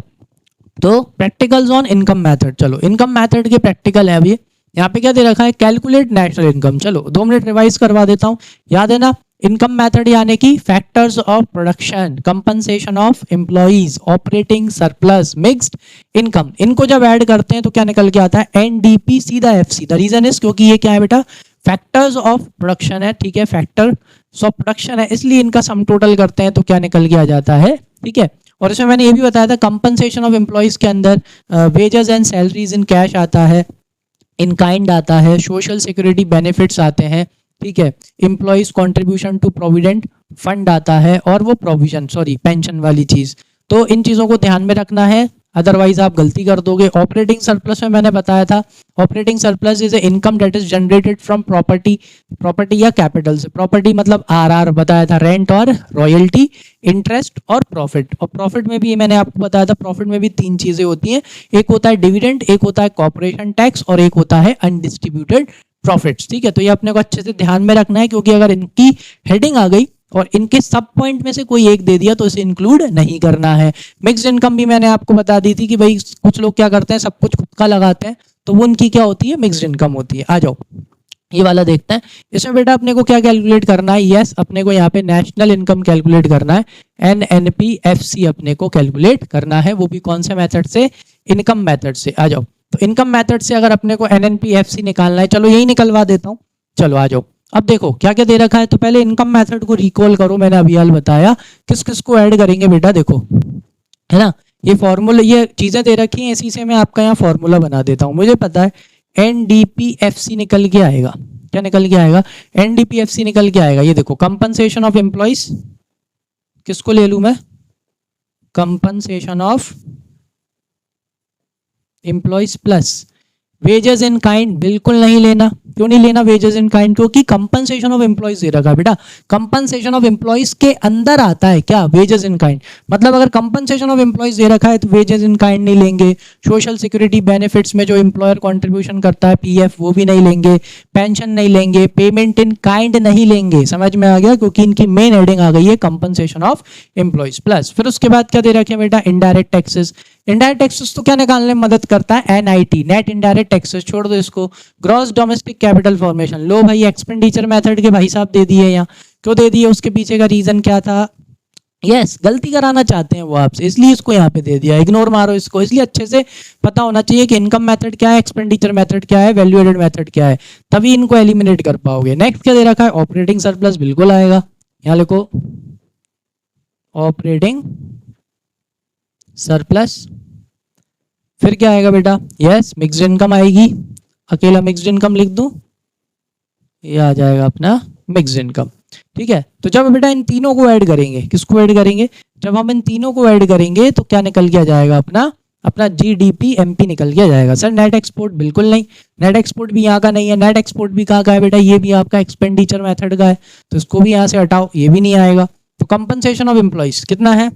तो प्रैक्टिकल्स ऑन इनकम मेथड। चलो इनकम मेथड के प्रैक्टिकल है अभी। यहाँ पे क्या दे रखा है, कैलकुलेट नेशनल इनकम। चलो 2 मिनट रिवाइज करवा देता हूँ, याद है ना। इनकम मेथड यानी कि factors of production, compensation of employees, operating surplus, mixed income, इनको जब ऐड करते हैं तो क्या निकल के आता है, एनडीपी सीधा एफसी। द रीजन इज क्योंकि ये क्या है बेटा, फैक्टर्स ऑफ प्रोडक्शन है, ठीक है, फैक्टर्स ऑफ प्रोडक्शन है, इसलिए इनका सम टोटल करते हैं तो क्या निकल के आ जाता है, ठीक है। और इसमें मैंने ये भी बताया था, कंपनसेशन ऑफ एम्प्लॉइज के अंदर wages and salaries in cash आता है, इन काइंड आता है, सोशल सिक्योरिटी बेनिफिट्स आते हैं, ठीक है, employees contribution to provident fund आता है, और वो प्रोविजन पेंशन वाली चीज। तो इन चीजों को ध्यान में रखना है, अदरवाइज आप गलती कर दोगे। ऑपरेटिंग सरप्लस में मैंने बताया था, operating surplus is income that is generated from property, property या कैपिटल से। प्रॉपर्टी मतलब आरआर बताया था, रेंट और रॉयल्टी, इंटरेस्ट और प्रॉफिट। और प्रॉफिट में भी मैंने आपको बताया था, प्रॉफिट में भी 3 चीजें होती हैं, एक होता है डिविडेंड, एक होता है कॉर्पोरेशन टैक्स, और एक होता है अनडिस्ट्रीब्यूटेड प्रॉफिट्स, ठीक है। तो ये अपने को अच्छे से ध्यान में रखना है, क्योंकि अगर इनकी हेडिंग आ गई और इनके सब पॉइंट में से कोई एक दे दिया तो इसे इंक्लूड नहीं करना है। मिक्स्ड इनकम भी मैंने आपको बता दी थी कि भाई कुछ लोग क्या करते हैं, सब कुछ खुद का लगाते हैं, तो वो उनकी क्या होती है, मिक्स्ड इनकम होती है। आ जाओ ये वाला देखते हैं। इसमें बेटा अपने को क्या कैलकुलेट करना है, यस अपने को यहाँ पे नेशनल इनकम कैलकुलेट करना है, NNPFC अपने को कैलकुलेट करना है, वो भी कौन से मेथड से, इनकम मेथड से। आ जाओ, तो इनकम मेथड से अगर अपने को NNPFC निकालना है, चलो यही निकलवा देता हूँ। चलो आ जाओ, अब देखो क्या क्या दे रखा है। तो पहले इनकम मेथड को रिकॉल करो, मैंने अभी हाल बताया किस किस को ऐड करेंगे बेटा, देखो है ना, ये फॉर्मूला, ये चीजें दे रखी हैं, इसी से मैं आपका यहाँ फॉर्मूला बना देता हूँ। मुझे पता है NDPFC निकल के आएगा, क्या निकल के आएगा, NDPFC निकल के आएगा, ये देखो कंपनसेशन ऑफ एम्प्लॉइज, किसको ले लूं मैं, compensation of employees plus wages in kind. बिल्कुल नहीं लेना, क्यों नहीं लेना वेजेस इन काइंड, क्योंकि कंपनसेशन ऑफ एम्प्लॉइज दे रखा बेटा, कंपनसेशन ऑफ एम्प्लॉइज के अंदर आता है क्या, वेजेस इन काइंड। मतलब अगर कंपनसेशन ऑफ एम्प्लॉइज दे रखा है तो वेजेस इन काइंड नहीं लेंगे, सोशल सिक्योरिटी बेनिफिट्स में जो एम्प्लॉयर कंट्रीब्यूशन करता है PF वो भी नहीं लेंगे, पेंशन नहीं लेंगे, पेमेंट इन काइंड नहीं लेंगे। समझ में आ गया, क्योंकि इनकी मेन हेडिंग आ गई है कंपनसेशन ऑफ एम्प्लॉइज प्लस। फिर उसके बाद क्या दे रखे हैं बेटा, इनडायरेक्ट टैक्सेस। इनडायरेक्ट टैक्सेस तो क्या निकालने में मदद करता है, NIT, नेट इनडायरेक्ट टैक्सेस, छोड़ दो इसको। ग्रॉस डोमेस्टिक कैपिटल फॉर्मेशन, लो भाई एक्सपेंडिचर मेथड के भाई साहब दे दिए यहाँ, क्यों दे दिए, उसके पीछे का रीजन क्या था, यस गलती कराना चाहते हैं वो आपसे, इसलिए इसको यहाँ पे दे दिया, इग्नोर मारो इसको। इसलिए अच्छे से पता होना चाहिए कि इनकम मेथड क्या है, एक्सपेंडिचर मेथड क्या है, वैल्यू एडेड मेथड क्या है, तभी इनको एलिमिनेट कर पाओगे। नेक्स्ट क्या दे रखा है, ऑपरेटिंग सरप्लस, बिल्कुल आएगा, यहाँ लिखो ऑपरेटिंग सरप्लस। फिर क्या आएगा बेटा, यस मिक्स्ड इनकम आएगी, अकेला मिक्स्ड इनकम लिख दूं, ये आ जाएगा अपना मिक्स्ड इनकम, ठीक है। तो जब बेटा इन तीनों को ऐड करेंगे, किसको ऐड करेंगे, जब हम इन तीनों को ऐड करेंगे तो क्या निकल के आ जाएगा, अपना अपना GDP MP निकल के आ जाएगा। सर नेट एक्सपोर्ट, बिल्कुल नहीं, नेट एक्सपोर्ट भी यहाँ का नहीं है। नेट एक्सपोर्ट भी कहाँ का है बेटा, ये भी आपका एक्सपेंडिचर मेथड का है, तो इसको भी यहाँ से हटाओ, ये भी नहीं आएगा। तो कंपनसेशन ऑफ एम्प्लॉइज कितना है,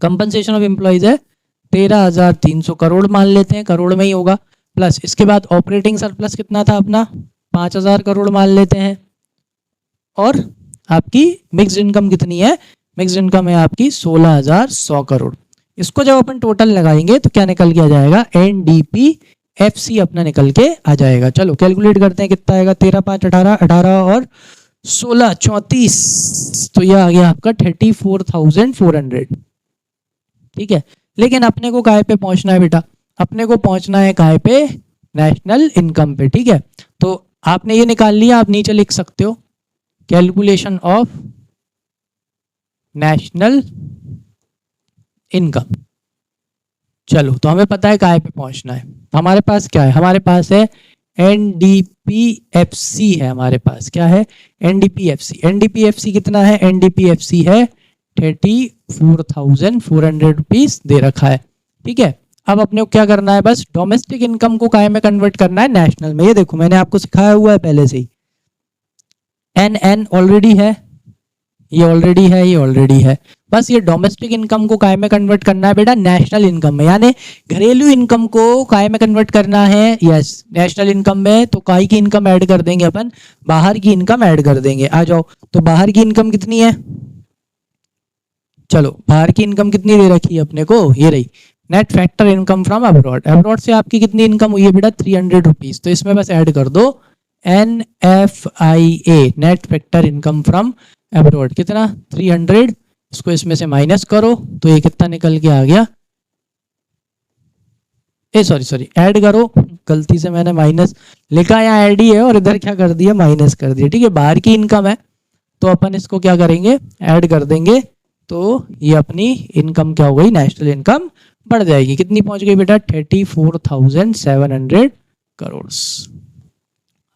कंपनसेशन ऑफ एम्प्लॉइज है 13,300 करोड़, मान लेते हैं करोड़ में ही होगा, प्लस इसके बाद ऑपरेटिंग सरप्लस कितना था अपना, 5,000 करोड़ मान लेते हैं, और आपकी मिक्स्ड इनकम कितनी है, मिक्स्ड इनकम है आपकी 16,100 करोड़। इसको जब अपन टोटल लगाएंगे तो क्या निकल के आ जाएगा, NDPFC अपना निकल के आ जाएगा। चलो कैलकुलेट करते हैं कितना आएगा, 13 5 18, 18 और 16 34, तो यह आ गया आपका 34,400, ठीक है। लेकिन अपने को काय पे पहुंचना है बेटा, अपने को पहुंचना है काय पे, नेशनल इनकम पे, ठीक है। तो आपने ये निकाल लिया, आप नीचे लिख सकते हो कैलकुलेशन ऑफ नेशनल इनकम। चलो, तो हमें पता है काय पे पहुंचना है। हमारे पास क्या है, हमारे पास है एनडीपीएफसी है, हमारे पास क्या है, एनडीपीएफसी। एनडीपीएफसी कितना है, एनडीपीएफसी है 34,400 रुपीज दे रखा है। ठीक है, अब अपने को क्या करना है, बस डोमेस्टिक इनकम को काय में कन्वर्ट करना है, नेशनल में। ये देखो मैंने आपको सिखाया हुआ है पहले से ही, एन एन ऑलरेडी है, ये ऑलरेडी है, ये ऑलरेडी है। बस ये डोमेस्टिक इनकम को काय में कन्वर्ट करना है बेटा, नेशनल इनकम में, यानी घरेलू इनकम को काय में कन्वर्ट करना है, यस नेशनल इनकम में। तो काय की इनकम ऐड कर देंगे अपन, बाहर की इनकम ऐड कर देंगे। आ जाओ, तो बाहर की इनकम कितनी है, चलो बाहर की इनकम कितनी दे रखी है अपने को, ये रही, net factor income from abroad. Abroad से आपकी कितनी इनकम हुई है बेटा, 300 रुपीज। तो इसमें बस ऐड कर दो NFIA, net factor income from abroad, कितना 300। इसको इसमें से माइनस करो तो ये कितना निकल के आ गया, सॉरी ऐड करो, गलती से मैंने माइनस लिखा, यहाँ ऐड ही है और इधर क्या कर दिया, माइनस कर दिया। ठीक है, बाहर की इनकम है तो अपन इसको क्या करेंगे, ऐड कर देंगे, तो ये अपनी इनकम क्या हो गई, नेशनल इनकम बढ़ जाएगी। कितनी पहुंच गई बेटा, 34,700 करोड़।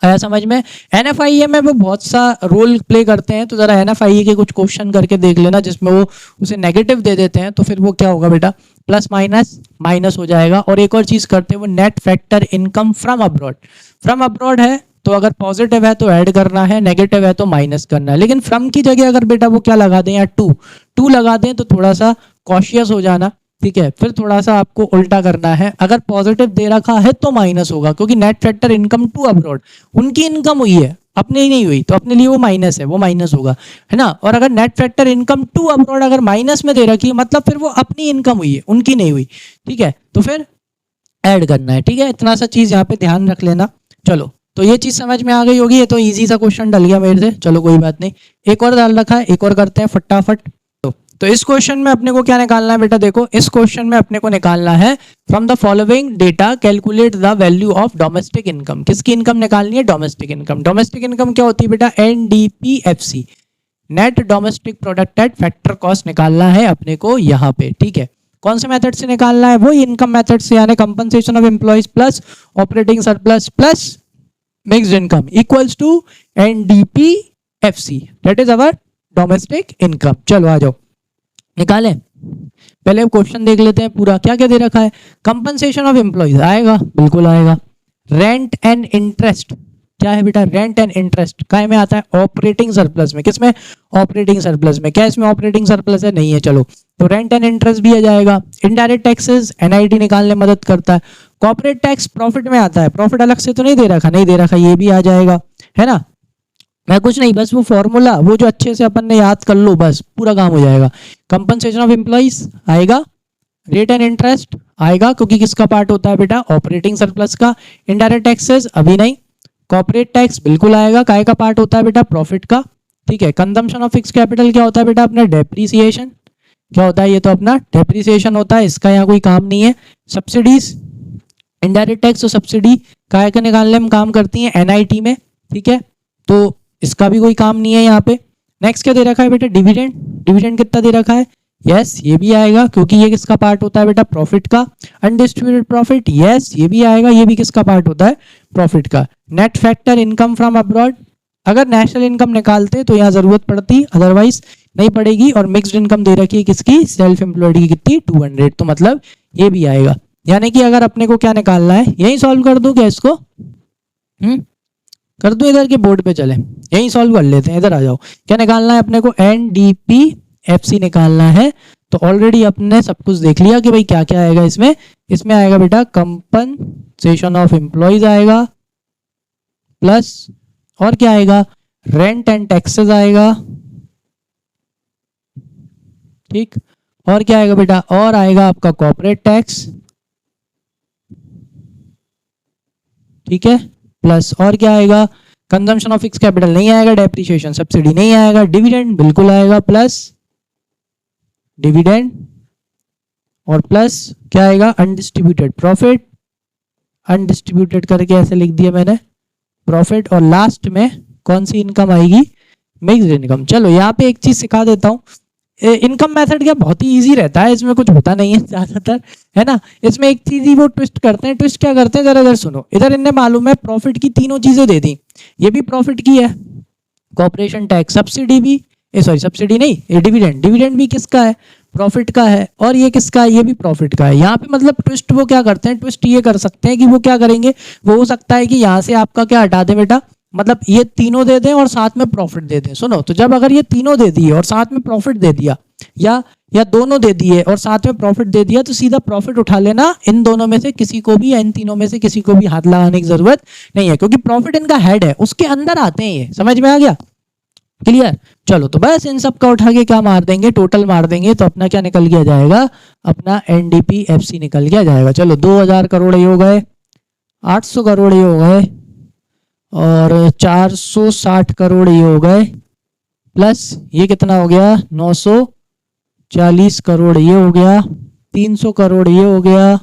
आया समझ में। एनएफआईए में वो बहुत सा रोल प्ले करते हैं, तो जरा एनएफआईए के कुछ क्वेश्चन करके देख लेना जिसमें वो उसे नेगेटिव दे देते हैं, तो फिर वो क्या होगा बेटा, प्लस माइनस माइनस हो जाएगा। और एक और चीज करते हैं वो net factor income from abroad. From abroad है तो अगर पॉजिटिव है तो ऐड करना है, नेगेटिव है तो माइनस करना है। लेकिन फ्रॉम की जगह अगर बेटा वो क्या लगा दें, या टू लगा दें, तो थोड़ा सा कॉशियस हो जाना। ठीक है, फिर थोड़ा सा आपको उल्टा करना है, अगर पॉजिटिव दे रखा है तो माइनस होगा, क्योंकि net factor income to abroad, उनकी इनकम हुई है, अपने ही नहीं हुई, तो अपने लिए वो माइनस है, वो माइनस होगा, है ना। और अगर net factor income to abroad अगर माइनस में दे रखी है, मतलब फिर वो अपनी इनकम हुई है, उनकी नहीं हुई। ठीक है, तो फिर ऐड करना है। ठीक है, इतना सा चीज यहाँ पे ध्यान रख लेना। चलो, तो ये चीज समझ में आ गई होगी, ये तो इजी सा क्वेश्चन डल गया मेरे से, चलो कोई बात नहीं। एक और डाल रखा है, एक और करते हैं फटाफट। तो इस क्वेश्चन में अपने को क्या निकालना है बेटा, देखो इस क्वेश्चन में अपने को निकालना है from the following data calculate the value of domestic income. किसकी इनकम निकालनी है, डोमेस्टिक इनकम। डोमेस्टिक इनकम क्या होती है बेटा, NDPFC, net domestic product at factor cost निकालना है अपने को यहाँ पे। ठीक है, कौन से मेथड से निकालना है, वो इनकम मेथड से, यानी compensation of employees plus operating surplus plus mixed income equals to NDPFC, that is our domestic income. चलो आ जाओ निकालें। पहले क्वेश्चन देख लेते हैं पूरा, क्या क्या दे रखा है। कंपनसेशन ऑफ एम्प्लॉइज आएगा, बिल्कुल आएगा। रेंट एंड इंटरेस्ट क्या है बेटा, रेंट एंड इंटरेस्ट काय में आता है, ऑपरेटिंग सरप्लस में। किसमें, ऑपरेटिंग सरप्लस में। क्या इसमें ऑपरेटिंग सरप्लस है, नहीं है, चलो तो रेंट एंड इंटरेस्ट भी आ जाएगा। इनडायरेक्ट टैक्सेस एनआईटी निकालने में मदद करता है। कॉर्पोरेट टैक्स प्रॉफिट में आता है, प्रॉफिट अलग से तो नहीं दे रखा, नहीं दे रखा, ये भी आ जाएगा, है ना। मैं कुछ नहीं, बस वो फॉर्मूला वो जो अच्छे से अपन ने याद कर लो, बस पूरा काम हो जाएगा। कंपनसेशन ऑफ एम्प्लॉइज आएगा, रेट एंड इंटरेस्ट आएगा, क्योंकि किसका पार्ट होता है बेटा, ऑपरेटिंग सरप्लस का। इनडायरेक्ट टैक्सेस अभी नहीं। कॉर्पोरेट टैक्स बिल्कुल आएगा, काय का पार्ट होता है बेटा, प्रॉफिट का। ठीक है, कंजम्पशन ऑफ फिक्स कैपिटल क्या होता है बेटा, अपना डेप्रीसिएशन क्या होता है, ये तो अपना डेप्रीसिएशन होता है, इसका यहाँ कोई काम नहीं है। सब्सिडीज, इनडायरेक्ट टैक्स और सब्सिडी काय का निकालने में काम करती है, एनआईटी में। ठीक है, तो इसका भी कोई काम नहीं है यहाँ पे। नेक्स्ट क्या दे रखा है बेटा, डिविडेंड। डिविडेंड कितना दे रखा है, यस ये भी आएगा, क्योंकि ये किसका पार्ट होता है बेटा, प्रॉफिट का। अनडिस्ट्रीब्यूटेड प्रॉफिट, यस ये भी आएगा, ये भी किसका पार्ट होता है, प्रॉफिट का। Net factor income from abroad, अगर नेशनल इनकम निकालते तो यहाँ जरूरत पड़ती, अदरवाइज नहीं पड़ेगी। और मिक्स्ड इनकम दे रखी है किसकी, सेल्फ एम्प्लॉयड की, कितनी 200, तो मतलब ये भी आएगा। यानी कि अगर अपने को क्या निकालना है, यही सॉल्व कर दो क्या इसको, कर दो, इधर के बोर्ड पे चले, यही सॉल्व कर लेते हैं। इधर आ जाओ, क्या निकालना है अपने को, एनडीपीएफसी निकालना है। तो ऑलरेडी अपने सब कुछ देख लिया कि भाई क्या क्या आएगा इसमें। इसमें आएगा बेटा कंपनसेशन ऑफ एम्प्लॉइज आएगा, प्लस और क्या आएगा, रेंट एंड टैक्सेस आएगा। ठीक, और क्या आएगा बेटा, और आएगा आपका कॉर्पोरेट टैक्स। ठीक है, प्लस और क्या आएगा, कंजम्पशन ऑफ फिक्स कैपिटल नहीं आएगा, डेप्रिसिएशन सब्सिडी नहीं आएगा, डिविडेंड बिल्कुल आएगा, प्लस डिविडेंड, और प्लस क्या आएगा, अनडिस्ट्रीब्यूटेड प्रॉफिट। अनडिस्ट्रीब्यूटेड करके ऐसे लिख दिया मैंने, प्रॉफिट। और लास्ट में कौन सी इनकम आएगी, मिक्स्ड इनकम। चलो यहाँ पे एक चीज सिखा देता हूँ, इनकम मेथड क्या बहुत ही इजी रहता है, इसमें कुछ होता नहीं है ज्यादातर, है ना। इसमें एक चीज ही वो ट्विस्ट करते हैं। ट्विस्ट क्या करते हैं, जरा इधर सुनो। इधर इन्हें मालूम है प्रॉफिट की तीनों चीजें दे दी, ये भी प्रॉफिट की है, कॉर्पोरेशन टैक्स, सब्सिडी भी, सॉरी सब्सिडी नहीं, ये डिविडेंड, डिविडेंड भी किसका है, प्रॉफिट का है, और ये किसका है, ये भी प्रॉफिट का है। यहाँ पे मतलब ट्विस्ट वो क्या करते हैं, ट्विस्ट ये कर सकते हैं कि वो क्या करेंगे, वो हो सकता है कि यहाँ से आपका क्या हटा दे बेटा, मतलब ये तीनों दे दें और साथ में प्रॉफिट दे दें। सुनो, तो जब अगर ये तीनों दे दिए और साथ में प्रॉफिट दे दिया, या दोनों दे दिए और साथ में प्रॉफिट दे दिया, तो सीधा प्रॉफिट उठा लेना, इन दोनों में से किसी को भी या इन तीनों में से किसी को भी हाथ लगाने की जरूरत नहीं है, क्योंकि प्रॉफिट इनका हेड है, उसके अंदर आते हैं ये। समझ में आ गया, क्लियर। चलो तो बस इन सब का उठा के क्या मार देंगे, टोटल मार देंगे, तो अपना क्या निकल गया जाएगा, अपना एनडीपीएफसी निकल गया जाएगा। चलो 2000 करोड़ ये हो गए, 800 करोड़ ये हो गए, और 460 करोड़ ये हो गए, प्लस ये कितना हो गया, 940 करोड़ ये हो गया, 300 करोड़ ये हो गया,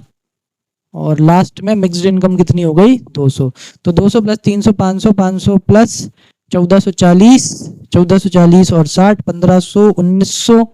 और लास्ट में मिक्स्ड इनकम कितनी हो गई, 200। तो 200 प्लस 300 500, 500 प्लस 1440, 1440 और 60, 1500, 1900,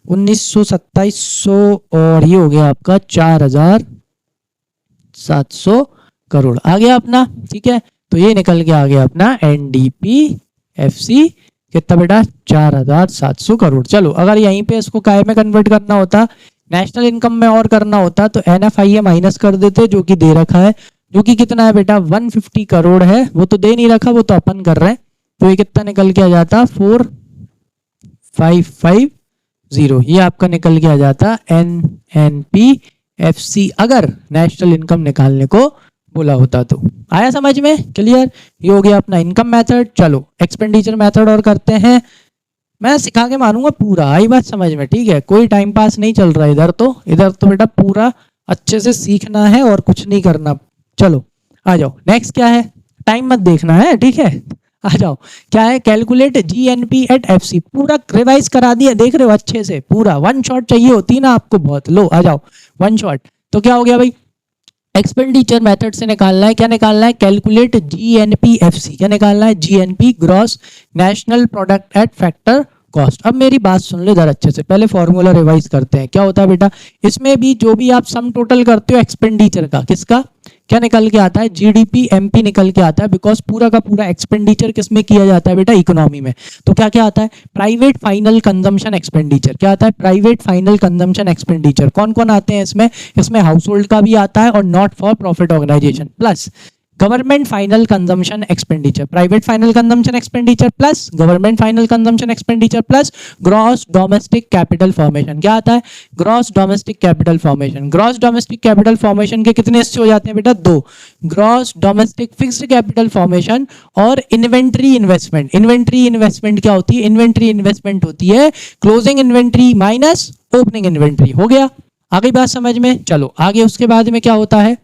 1900, 2700, और ये हो गया आपका 4700 करोड़ आ गया अपना। ठीक है, तो ये निकल के आ गया अपना एनडीपीएफसी, कितना बेटा, 4700 करोड़। चलो अगर यहीं पे इसको काय में कन्वर्ट करना होता, नेशनल इनकम में और करना होता, तो एनएफआईए माइनस कर देते, जो कि दे रखा है, जो कि कितना है बेटा, 150 करोड़ है। वो तो दे नहीं रखा, वो तो अपन कर रहे हैं, तो ये कितना निकल के आ जाता, 4550, ये आपका निकल के आ जाता एनएनपीएफसी, अगर नेशनल इनकम निकालने को बोला होता तो। आया समझ में, क्लियर। ये हो गया अपना इनकम मेथड। चलो एक्सपेंडिचर मेथड और करते हैं, मैं सिखा के मारूंगा पूरा, आई बात समझ में, ठीक है। कोई टाइम पास नहीं चल रहा इधर तो बेटा पूरा अच्छे से सीखना है और कुछ नहीं करना। चलो आ जाओ, नेक्स्ट क्या है, टाइम मत देखना है, ठीक है। आ जाओ, क्या है, कैलकुलेट जीएनपी एट एफसी, पूरा रिवाइज करा दिया, देख रहे हो अच्छे से, पूरा वन शॉट चाहिए होती ना आपको बहुत, लो आ जाओ वन शॉट। तो क्या हो गया भाई, एक्सपेंडिचर मेथड से निकालना है, क्या निकालना है, कैलकुलेट जीएनपीएफसी, क्या निकालना है, GNP gross national product at factor cost. अब मेरी बात सुन लो इधर अच्छे से, पहले फॉर्मूला रिवाइज करते हैं। क्या होता है बेटा, इसमें भी जो भी आप सम टोटल करते हो एक्सपेंडिचर का, किसका, क्या निकल के आता है, जीडीपी एमपी निकल के आता है, बिकॉज पूरा का पूरा एक्सपेंडिचर किसमें किया जाता है बेटा, इकोनॉमी में। तो क्या क्या आता है, प्राइवेट फाइनल कंजम्पशन एक्सपेंडिचर, क्या आता है, प्राइवेट फाइनल कंजम्पशन एक्सपेंडिचर। कौन कौन आते हैं इसमें, इसमें हाउस होल्ड का भी आता है और not for profit organisation, plus government final consumption expenditure, private final consumption expenditure plus government final consumption expenditure plus gross domestic capital formation. क्या आता है, gross domestic capital formation. Gross domestic capital formation के कितने हिस्से हो जाते हैं बेटा, 2, gross domestic fixed capital formation और इन्वेंट्री इन्वेस्टमेंट। इन्वेंट्री इन्वेस्टमेंट क्या होती है, इन्वेंट्री इन्वेस्टमेंट होती है closing inventory minus opening inventory. हो गया, आ गई बात समझ में। चलो आगे उसके बाद में क्या होता है,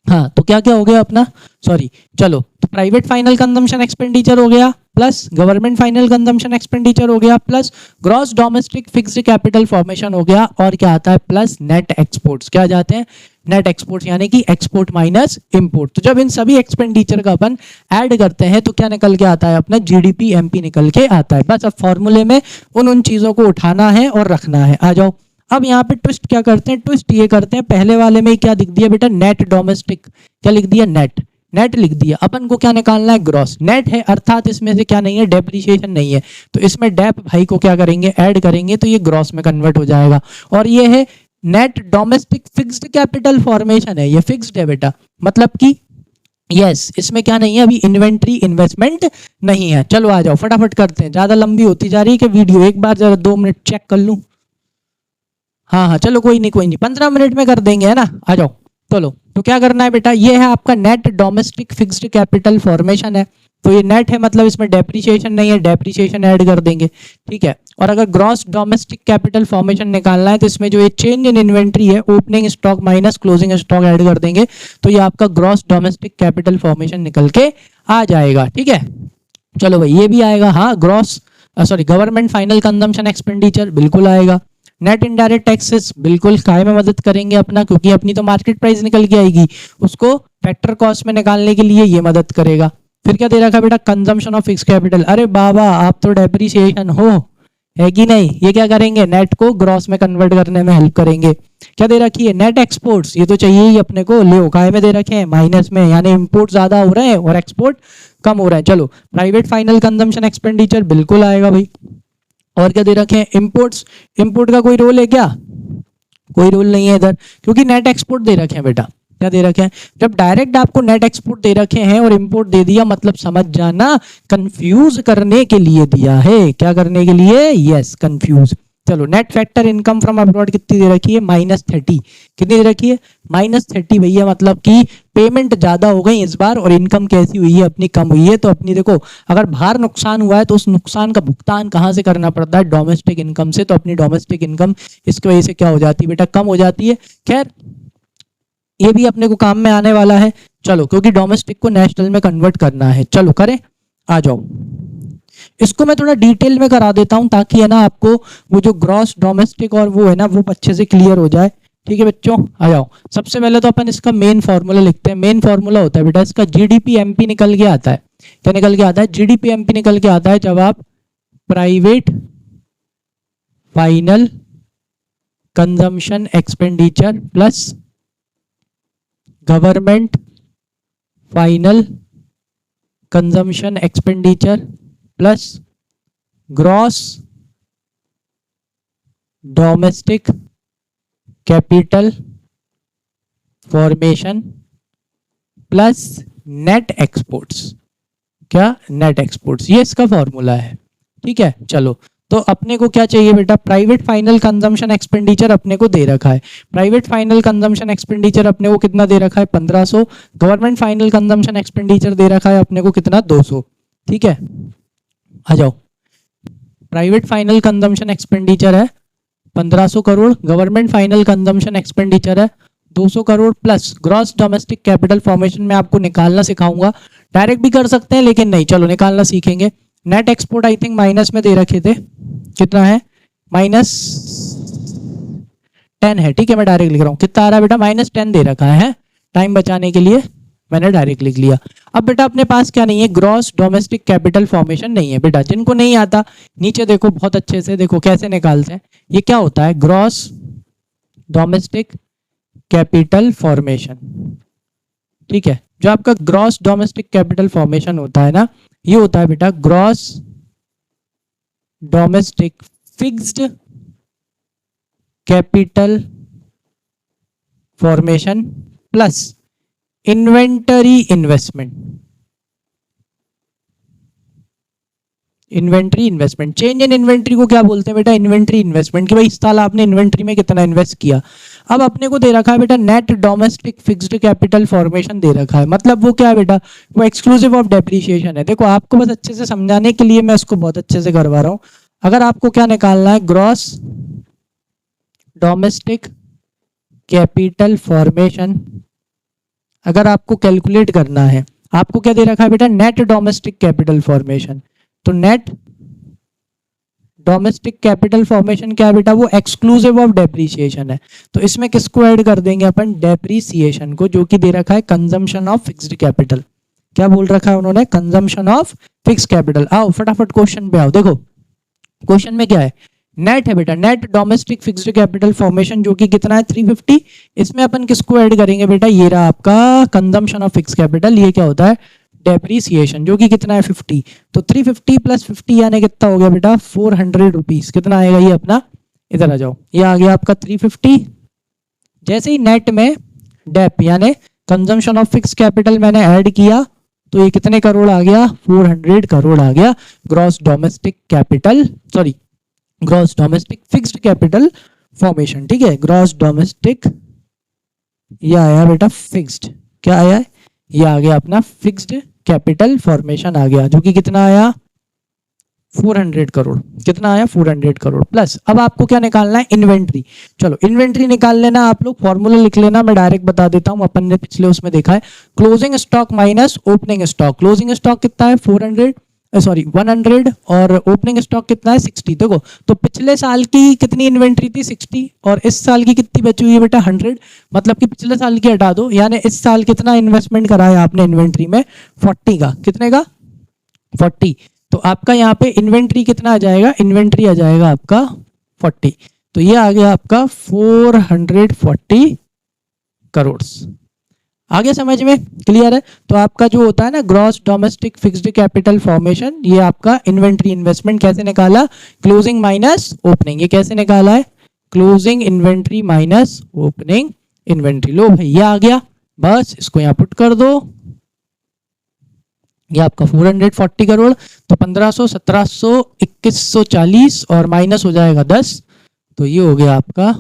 हाँ तो क्या क्या हो गया अपना, सॉरी चलो, तो प्राइवेट फाइनल कंजम्पशन एक्सपेंडिचर हो गया plus government final consumption expenditure हो गया plus gross domestic fixed capital formation हो गया, और क्या आता है प्लस नेट एक्सपोर्ट्स। क्या जाते हैं, नेट एक्सपोर्ट्स, यानी कि एक्सपोर्ट माइनस इंपोर्ट। तो जब इन सभी एक्सपेंडिचर का अपन ऐड करते हैं तो क्या निकल के आता है, अपना जीडीपी एमपी निकल के आता है। बस अब फॉर्मूले में उन चीजों को उठाना है और रखना है। आ जाओ, अब यहाँ पे ट्विस्ट क्या करते हैं, ट्विस्ट ये करते हैं, पहले वाले में क्या दिख दिया बेटा, नेट डोमेस्टिक, क्या लिख दिया, नेट, नेट लिख दिया। अपन को क्या निकालना है, ग्रॉस। नेट है अर्थात इसमें से क्या नहीं है, डेप्रिसिएशन नहीं है, तो इसमें डेप भाई को क्या करेंगे, ऐड करेंगे, तो ये ग्रॉस में कन्वर्ट हो जाएगा। और ये है net domestic fixed capital formation है, ये फिक्स्ड है बेटा, मतलब कि यस इसमें क्या नहीं है, अभी इन्वेंट्री इन्वेस्टमेंट नहीं है। चलो आ जाओ फटाफट करते हैं, ज्यादा लंबी होती जा रही है कि वीडियो, एक बार जरा 2 मिनट चेक कर लूं। हाँ हाँ चलो कोई नहीं 15 मिनट में कर देंगे, है ना। आ जाओ चलो, तो क्या करना है बेटा, ये है आपका net domestic fixed capital formation है, तो ये नेट है मतलब इसमें डेप्रिसिएशन नहीं है, डेप्रिसिएशन ऐड कर देंगे, ठीक है। और अगर ग्रॉस डोमेस्टिक कैपिटल फॉर्मेशन निकालना है तो इसमें जो ये चेंज इन इन्वेंट्री है, opening stock minus closing stock add कर देंगे, तो ये आपका ग्रॉस डोमेस्टिक कैपिटल फॉर्मेशन निकल के आ जाएगा, ठीक है। चलो भाई ये भी आएगा, हाँ gross sorry government final consumption expenditure बिल्कुल आएगा। नेट इनडायरेक्ट टैक्सेस बिल्कुल काय में मदद करेंगे अपना, क्योंकि अपनी तो मार्केट प्राइस निकल के आएगी, उसको फैक्टर कॉस्ट में निकालने के लिए ये मदद करेगा। फिर क्या दे रखा बेटा, कंजम्पशन ऑफ फिक्स कैपिटल। अरे बाबा आप तो डेप्रिसिएशन हो, है कि नहीं? ये क्या करेंगे, नेट को ग्रॉस में कन्वर्ट करने में हेल्प करेंगे। क्या दे रखी है, नेट एक्सपोर्ट्स, ये तो चाहिए ही अपने को, ले काय में दे रखे हैं, माइनस में, यानी इंपोर्ट ज्यादा हो रहे हैं और एक्सपोर्ट कम हो रहा है। चलो प्राइवेट फाइनल कंजम्पशन एक्सपेंडिचर बिल्कुल आएगा भाई। और क्या दे रखे हैं, इंपोर्ट्स, इंपोर्ट का कोई रोल है क्या, कोई रोल नहीं है इधर, क्योंकि नेट एक्सपोर्ट दे रखे हैं बेटा। क्या दे रखे हैं, जब डायरेक्ट आपको नेट एक्सपोर्ट दे रखे हैं और इंपोर्ट दे दिया, मतलब समझ जाना कंफ्यूज करने के लिए दिया है। क्या करने के लिए, यस कंफ्यूज। चलो net factor income from abroad कितनी दे रखी है, -30। कितनी दे रखी है, -30 भैया, मतलब कि पेमेंट ज्यादा हो गई इस बार और इनकम कैसी हुई है अपनी, कम हुई है। तो अपनी देखो, अगर बाहर नुकसान हुआ है तो उस नुकसान का भुगतान कहाँ से करना पड़ता है, डोमेस्टिक इनकम से। तो अपनी डोमेस्टिक इनकम इसकी वजह से क्या हो जाती है बेटा, कम हो जाती है। खैर ये भी अपने को काम में आने वाला है। चलो क्योंकि डोमेस्टिक को नेशनल में कन्वर्ट करना है, चलो करें, आ जाओ। इसको मैं थोड़ा डिटेल में करा देता हूं ताकि है ना आपको वो जो ग्रॉस डोमेस्टिक और वो है ना वो अच्छे से क्लियर हो जाए। ठीक है बच्चों, आ जाओ। सबसे पहले तो अपन इसका मेन फॉर्मूला लिखते हैं। मेन फॉर्मूला होता है बेटा इसका, जीडीपी एमपी निकल के आता है। क्या निकल के आता है, जीडीपी एमपी निकल के आता है जब आप private final consumption expenditure plus government final consumption expenditure plus gross domestic capital formation plus net exports. क्या, नेट एक्सपोर्ट्स, ये इसका फॉर्मूला है। ठीक है, चलो तो अपने को क्या चाहिए बेटा, प्राइवेट फाइनल कंजम्पशन एक्सपेंडिचर अपने को दे रखा है। प्राइवेट फाइनल कंजम्पशन एक्सपेंडिचर अपने को कितना दे रखा है, 1500। गवर्नमेंट फाइनल कंजम्पशन एक्सपेंडिचर दे रखा है अपने को कितना, 200। ठीक है, आ जाओ। प्राइवेट फाइनल कंजम्पशन एक्सपेंडिचर है 1500 crore, government final consumption expenditure है 200 crore plus gross domestic capital formation में आपको निकालना सिखाऊंगा। डायरेक्ट भी कर सकते हैं लेकिन नहीं, चलो निकालना सीखेंगे। Net export I think minus में दे रखे थे, कितना है, -10 है। ठीक है, मैं डायरेक्ट लिख रहा हूँ, कितना आ रहा है बेटा, -10 दे रखा है। टाइम बचाने के लिए मैंने डायरेक्ट लिख लिया। अब बेटा अपने पास क्या नहीं है, ग्रॉस डोमेस्टिक कैपिटल फॉर्मेशन नहीं है बेटा। जिनको नहीं आता नीचे देखो बहुत अच्छे से, देखो कैसे निकालते हैं। ये क्या होता है, ग्रॉस डोमेस्टिक कैपिटल फॉर्मेशन। ठीक है, जो आपका ग्रॉस डोमेस्टिक कैपिटल फॉर्मेशन होता है ना, ये होता है बेटा gross domestic fixed capital formation plus inventory investment. Inventory investment, change in inventory को क्या बोलते हैं बेटा, इन्वेंटरी इन्वेस्टमेंट, कि भाई इस साल आपने इन्वेंटरी में कितना इन्वेस्ट किया। अब अपने को दे रखा है बेटा net domestic fixed capital formation दे रखा है, मतलब वो क्या है बेटा, वो एक्सक्लूसिव ऑफ डेप्रिसिएशन है। देखो आपको बस अच्छे से समझाने के लिए मैं इसको बहुत अच्छे से करवा रहा हूं। अगर आपको क्या निकालना है, ग्रॉस डोमेस्टिक कैपिटल फॉर्मेशन, अगर आपको कैलकुलेट करना है, आपको क्या दे रखा है बेटा, नेट डोमेस्टिक कैपिटल फॉर्मेशन। तो नेट डोमेस्टिक कैपिटल फॉर्मेशन क्या है बेटा, वो एक्सक्लूसिव ऑफ डेप्रिसिएशन है। तो इसमें किसको ऐड कर देंगे अपन, डेप्रिसिएशन को, जो कि दे रखा है कंजम्पशन ऑफ फिक्स्ड कैपिटल। क्या बोल रखा है उन्होंने, कंजम्पशन ऑफ फिक्स्ड कैपिटल। आओ फटाफट क्वेश्चन पे आओ। देखो क्वेश्चन में क्या है, नेट है बेटा, net domestic fixed capital formation, जो कि कितना है 350। इसमें अपन किसको ऐड करेंगे बेटा, ये रहा आपका कंजम्पशन ऑफ फिक्स्ड कैपिटल, ये क्या होता है डेप्रिसिएशन, जो कि कितना है 50। तो 350 प्लस 50 यानी कितना हो गया बेटा, 400 रुपीज। कितना आएगा ये अपना, इधर आ जाओ, ये आ गया आपका 350। जैसे ही नेट में डेप यानी कंजम्पशन ऑफ फिक्स्ड कैपिटल मैंने ऐड किया तो ये कितने करोड़ आ गया, 400 करोड़ आ गया gross domestic capital, sorry gross domestic fixed capital formation. ठीक है, ग्रॉस डोमेस्टिक, ये आया बेटा फिक्स्ड, क्या आया, ये आ गया अपना फिक्स्ड कैपिटल फॉर्मेशन आ गया, जो कि कितना आया 400 करोड़। कितना आया 400 करोड़ प्लस। अब आपको क्या निकालना है, इन्वेंट्री। चलो इन्वेंट्री निकाल लेना आप लोग, फॉर्मूला लिख लेना, मैं डायरेक्ट बता देता हूं, अपन ने पिछले उसमें देखा है, closing stock minus opening stock. Closing stock कितना है 400, सॉरी 100, और ओपनिंग स्टॉक कितना है 60। देखो तो पिछले साल की कितनी इन्वेंट्री थी 60, और इस साल की कितनी बची हुई है बेटा 100, मतलब कि पिछले साल की हटा दो, यानी इस साल कितना इन्वेस्टमेंट करा है आपने इन्वेंट्री में 40 का, कितने का 40। तो आपका यहाँ पे इन्वेंट्री कितना आ जाएगा, इन्वेंट्री आ जाएगा आपका 40, तो ये आ गया आपका 440 करोड़। आगे समझ में क्लियर है। तो आपका जो होता है ना gross domestic fixed capital formation, ये आपका इन्वेंट्री इन्वेस्टमेंट कैसे निकाला, क्लोजिंग माइनस ओपनिंग, ये कैसे निकाला है, closing inventory minus opening inventory. लो भाई ये आ गया, बस इसको यहाँ पुट कर दो, ये आपका 440 करोड़, तो 1500, 1700, 2140 और माइनस हो जाएगा 10, तो ये हो गया आपका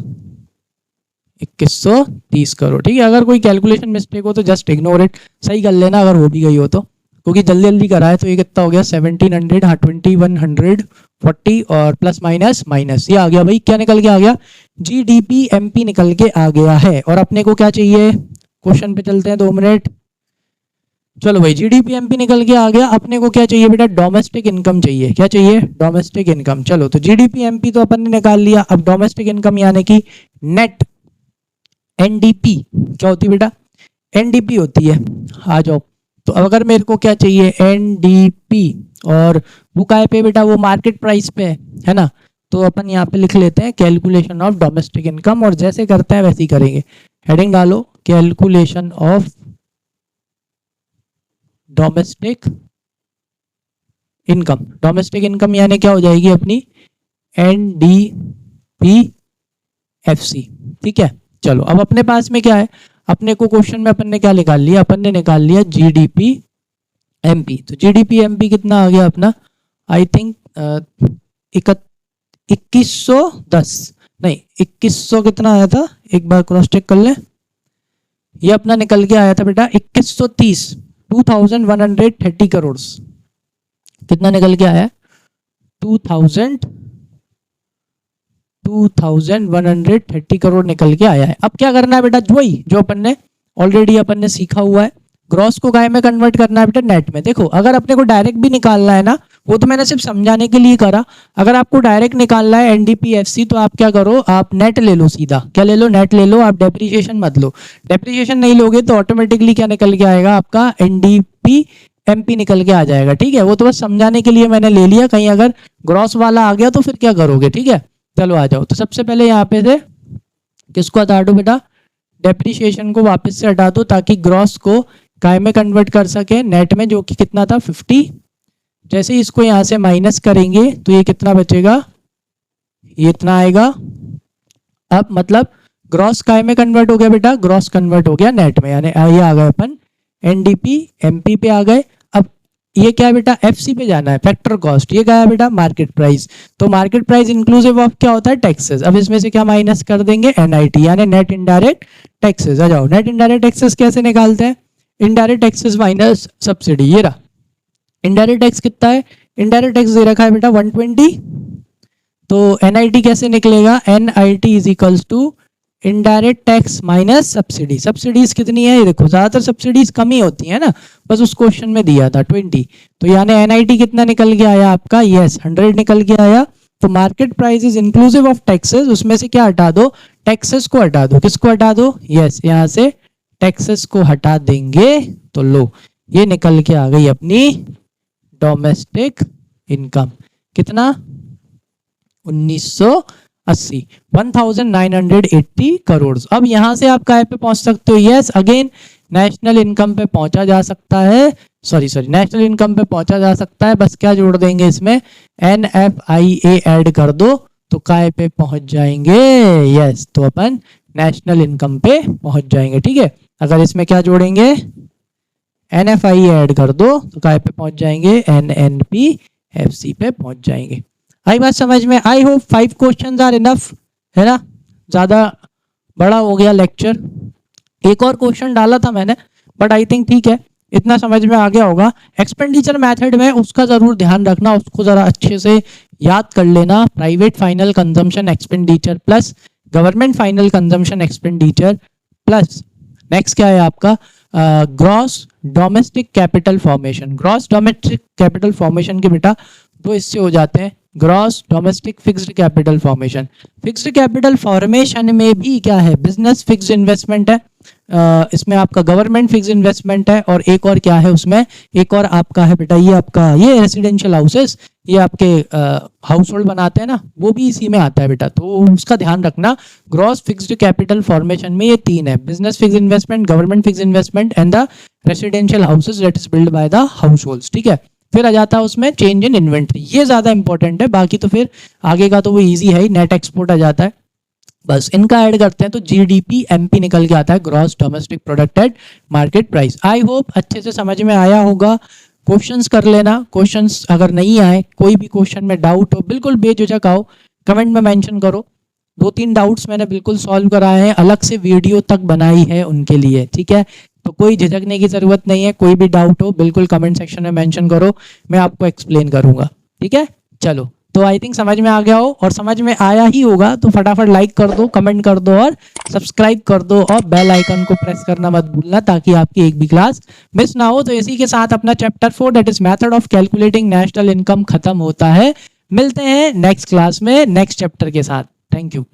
2130 करोड़। ठीक है, अगर कोई कैलकुलेशन मिस्टेक हो तो जस्ट इग्नोर इट, सही कर लेना अगर हो भी गई हो तो, क्योंकि जल्दी जल्दी करा है। तो ये कितना हो गया 1700, हाँ 2140 और प्लस माइनस माइनस, ये आ गया भाई, क्या निकल के आ गया, जीडीपी एमपी निकल के आ गया है। और अपने को क्या चाहिए, क्वेश्चन पे चलते हैं 2 मिनट। चलो भाई जीडीपी एमपी निकल के आ गया, अपने को क्या चाहिए बेटा, डोमेस्टिक इनकम चाहिए, क्या चाहिए, डोमेस्टिक इनकम। चलो तो जीडीपी एमपी तो अपन ने निकाल लिया, अब डोमेस्टिक इनकम यानी कि नेट एनडीपी क्या होती है बेटा, एनडीपी होती है। आ जाओ, तो अगर मेरे को क्या चाहिए एनडीपी, और वो काय पे बेटा, वो मार्केट प्राइस पे है ना, तो अपन यहाँ पे लिख लेते हैं कैलकुलेशन ऑफ डोमेस्टिक इनकम, और जैसे करते हैं वैसे ही करेंगे। हेडिंग डालो calculation of domestic income. Domestic income यानी क्या हो जाएगी अपनी एनडीपीएफसी। ठीक है, चलो अब अपने पास में क्या है, अपने को क्वेश्चन में अपन ने क्या निकाल लिया, अपन ने निकाल लिया जीडीपी एमपी। तो जीडीपी एमपी कितना आ गया अपना, आई थिंक 2110 नहीं 2100 कितना आया था, एक बार क्रॉस चेक कर ले, ये अपना निकल के आया था बेटा 2130, 2130 करोड़। कितना निकल के आया, 2130 करोड़ निकल के आया है। अब क्या करना है बेटा, वही जो अपन ने ऑलरेडी अपन ने सीखा हुआ है, ग्रॉस को काय में कन्वर्ट करना है बेटा, नेट में। देखो अगर अपने को डायरेक्ट भी निकालना है ना, वो तो मैंने सिर्फ समझाने के लिए करा, अगर आपको डायरेक्ट निकालना है एनडीपीएफसी तो आप क्या करो, आप नेट ले लो, सीधा क्या ले लो, नेट ले लो, आप डेप्रिसिएशन मत लो। डेप्रिसिएशन नहीं लोगे तो ऑटोमेटिकली क्या निकल के आएगा आपका, एनडीपी एमपी निकल के आ जाएगा। ठीक है, वो तो बस समझाने के लिए मैंने ले लिया, कहीं अगर ग्रॉस वाला आ गया तो फिर क्या करोगे। ठीक है, चलो आ जाओ। तो सबसे पहले यहाँ पे से किसको हटा दो बेटा, डेप्रिसिएशन को वापस से हटा दो, ताकि ग्रॉस को काय में कन्वर्ट कर सके, नेट में, जो कि कितना था 50। जैसे ही इसको यहाँ से माइनस करेंगे तो ये कितना बचेगा, ये इतना आएगा। अब मतलब ग्रॉस काय में कन्वर्ट हो गया बेटा, ग्रॉस कन्वर्ट हो गया नेट में, यानी ये आ गए अपन एनडीपी एमपी पे आ गए। अब ये क्या है बेटा, एफसी पे जाना है, फैक्टर कॉस्ट, ये क्या है बेटा, मार्केट प्राइस। तो मार्केट प्राइस इंक्लूसिव ऑफ क्या होता है, टैक्सेस। अब इसमें से क्या माइनस कर देंगे, एनआईटी यानी नेट इनडायरेक्ट टैक्सेस। आ जाओ, नेट इनडायरेक्ट टैक्सेस कैसे निकालते हैं, इनडायरेक्ट टैक्सेस माइनस सब्सिडी, ये रहा। इनडायरेक्ट टैक्स कितना है, इनडायरेक्ट टैक्स दे रखा है बेटा 120, तो एनआईटी कैसे निकलेगा, NIT is equals to indirect tax minus subsidy. Subsidies कितनी है, ये देखो ज्यादातर सब्सिडीज कम ही होती है ना, बस उस क्वेश्चन में दिया था 20, तो यानी एनआईटी कितना निकल के आया आपका, यस 100 निकल के आया। तो market price is inclusive of taxes, उसमें से क्या हटा दो, टैक्सेस को हटा दो। किसको हटा दो, यस यहाँ से टैक्सेस को हटा देंगे, तो लो ये निकल के आ गई अपनी डोमेस्टिक इनकम, कितना 1980, 1980 करोड़। अब यहां से आप काय पे पहुंच सकते हो, यस अगेन नेशनल इनकम पे पहुंचा जा सकता है, सॉरी नेशनल इनकम पे पहुंचा जा सकता है। बस क्या जोड़ देंगे इसमें, NFIA ऐड कर दो तो काय पे पहुंच जाएंगे, यस तो अपन नेशनल इनकम पे पहुंच जाएंगे। ठीक है, अगर इसमें क्या जोड़ेंगे, NFIA ऐड कर दो तो काय पे पहुंच जाएंगे, NNPFC पे पहुंच जाएंगे। आई बात समझ में, I hope 5 questions are enough, है ना, ज्यादा बड़ा हो गया लेक्चर। एक और क्वेश्चन डाला था मैंने, बट आई थिंक ठीक है, इतना समझ में आ गया होगा। एक्सपेंडिचर मेथड में उसका जरूर ध्यान रखना, उसको जरा अच्छे से याद कर लेना। Private final consumption expenditure plus government final consumption expenditure plus next क्या है आपका, gross domestic capital formation. Gross domestic capital formation के बेटा 2 हिस्से हो जाते हैं, gross domestic fixed capital formation. Fixed capital formation में भी क्या है, बिजनेस फिक्स्ड इन्वेस्टमेंट है, इसमें आपका गवर्नमेंट फिक्स इन्वेस्टमेंट है, और एक और क्या है उसमें, एक और आपका है बेटा ये आपका ये रेसिडेंशियल हाउसेस, ये आपके हाउस होल्ड बनाते हैं ना, वो भी इसी में आता है बेटा, तो उसका ध्यान रखना। ग्रॉस फिक्स्ड कैपिटल फॉर्मेशन में ये तीन है, business fix investment, government fix investment and the residential houses that is build by the house holds, ठीक है। फिर आ जाता है उसमें चेंज इन इन्वेंट्री, ये ज्यादा इंपॉर्टेंट है, बाकी तो फिर आगे का तो वो इजी है ही, नेट एक्सपोर्ट आ जाता है, बस इनका ऐड करते हैं तो जीडीपी एमपी निकल के आता है, gross domestic product eight market price. I hope अच्छे से समझ में आया होगा। क्वेश्चंस कर लेना, क्वेश्चंस अगर नहीं आए, कोई भी क्वेश्चन में डाउट हो, बिल्कुल बेझिझक आओ, कमेंट में मेंशन करो। 2-3 डाउट्स मैंने बिल्कुल सॉल्व कराए हैं, अलग से वीडियो तक बनाई है उनके लिए, ठीक है, तो कोई झिझकने की जरूरत नहीं है। कोई भी डाउट हो बिल्कुल कमेंट सेक्शन में मेंशन करो, मैं आपको एक्सप्लेन करूंगा, ठीक है। चलो, तो आई थिंक समझ में आ गया हो, और समझ में आया ही होगा तो फटाफट लाइक कर दो, कमेंट कर दो और सब्सक्राइब कर दो, और बेल आइकन को प्रेस करना मत भूलना ताकि आपकी एक भी क्लास मिस ना हो। तो इसी के साथ अपना chapter 4 that is method of calculating national income खत्म होता है। मिलते हैं नेक्स्ट क्लास में नेक्स्ट चैप्टर के साथ। Thank you.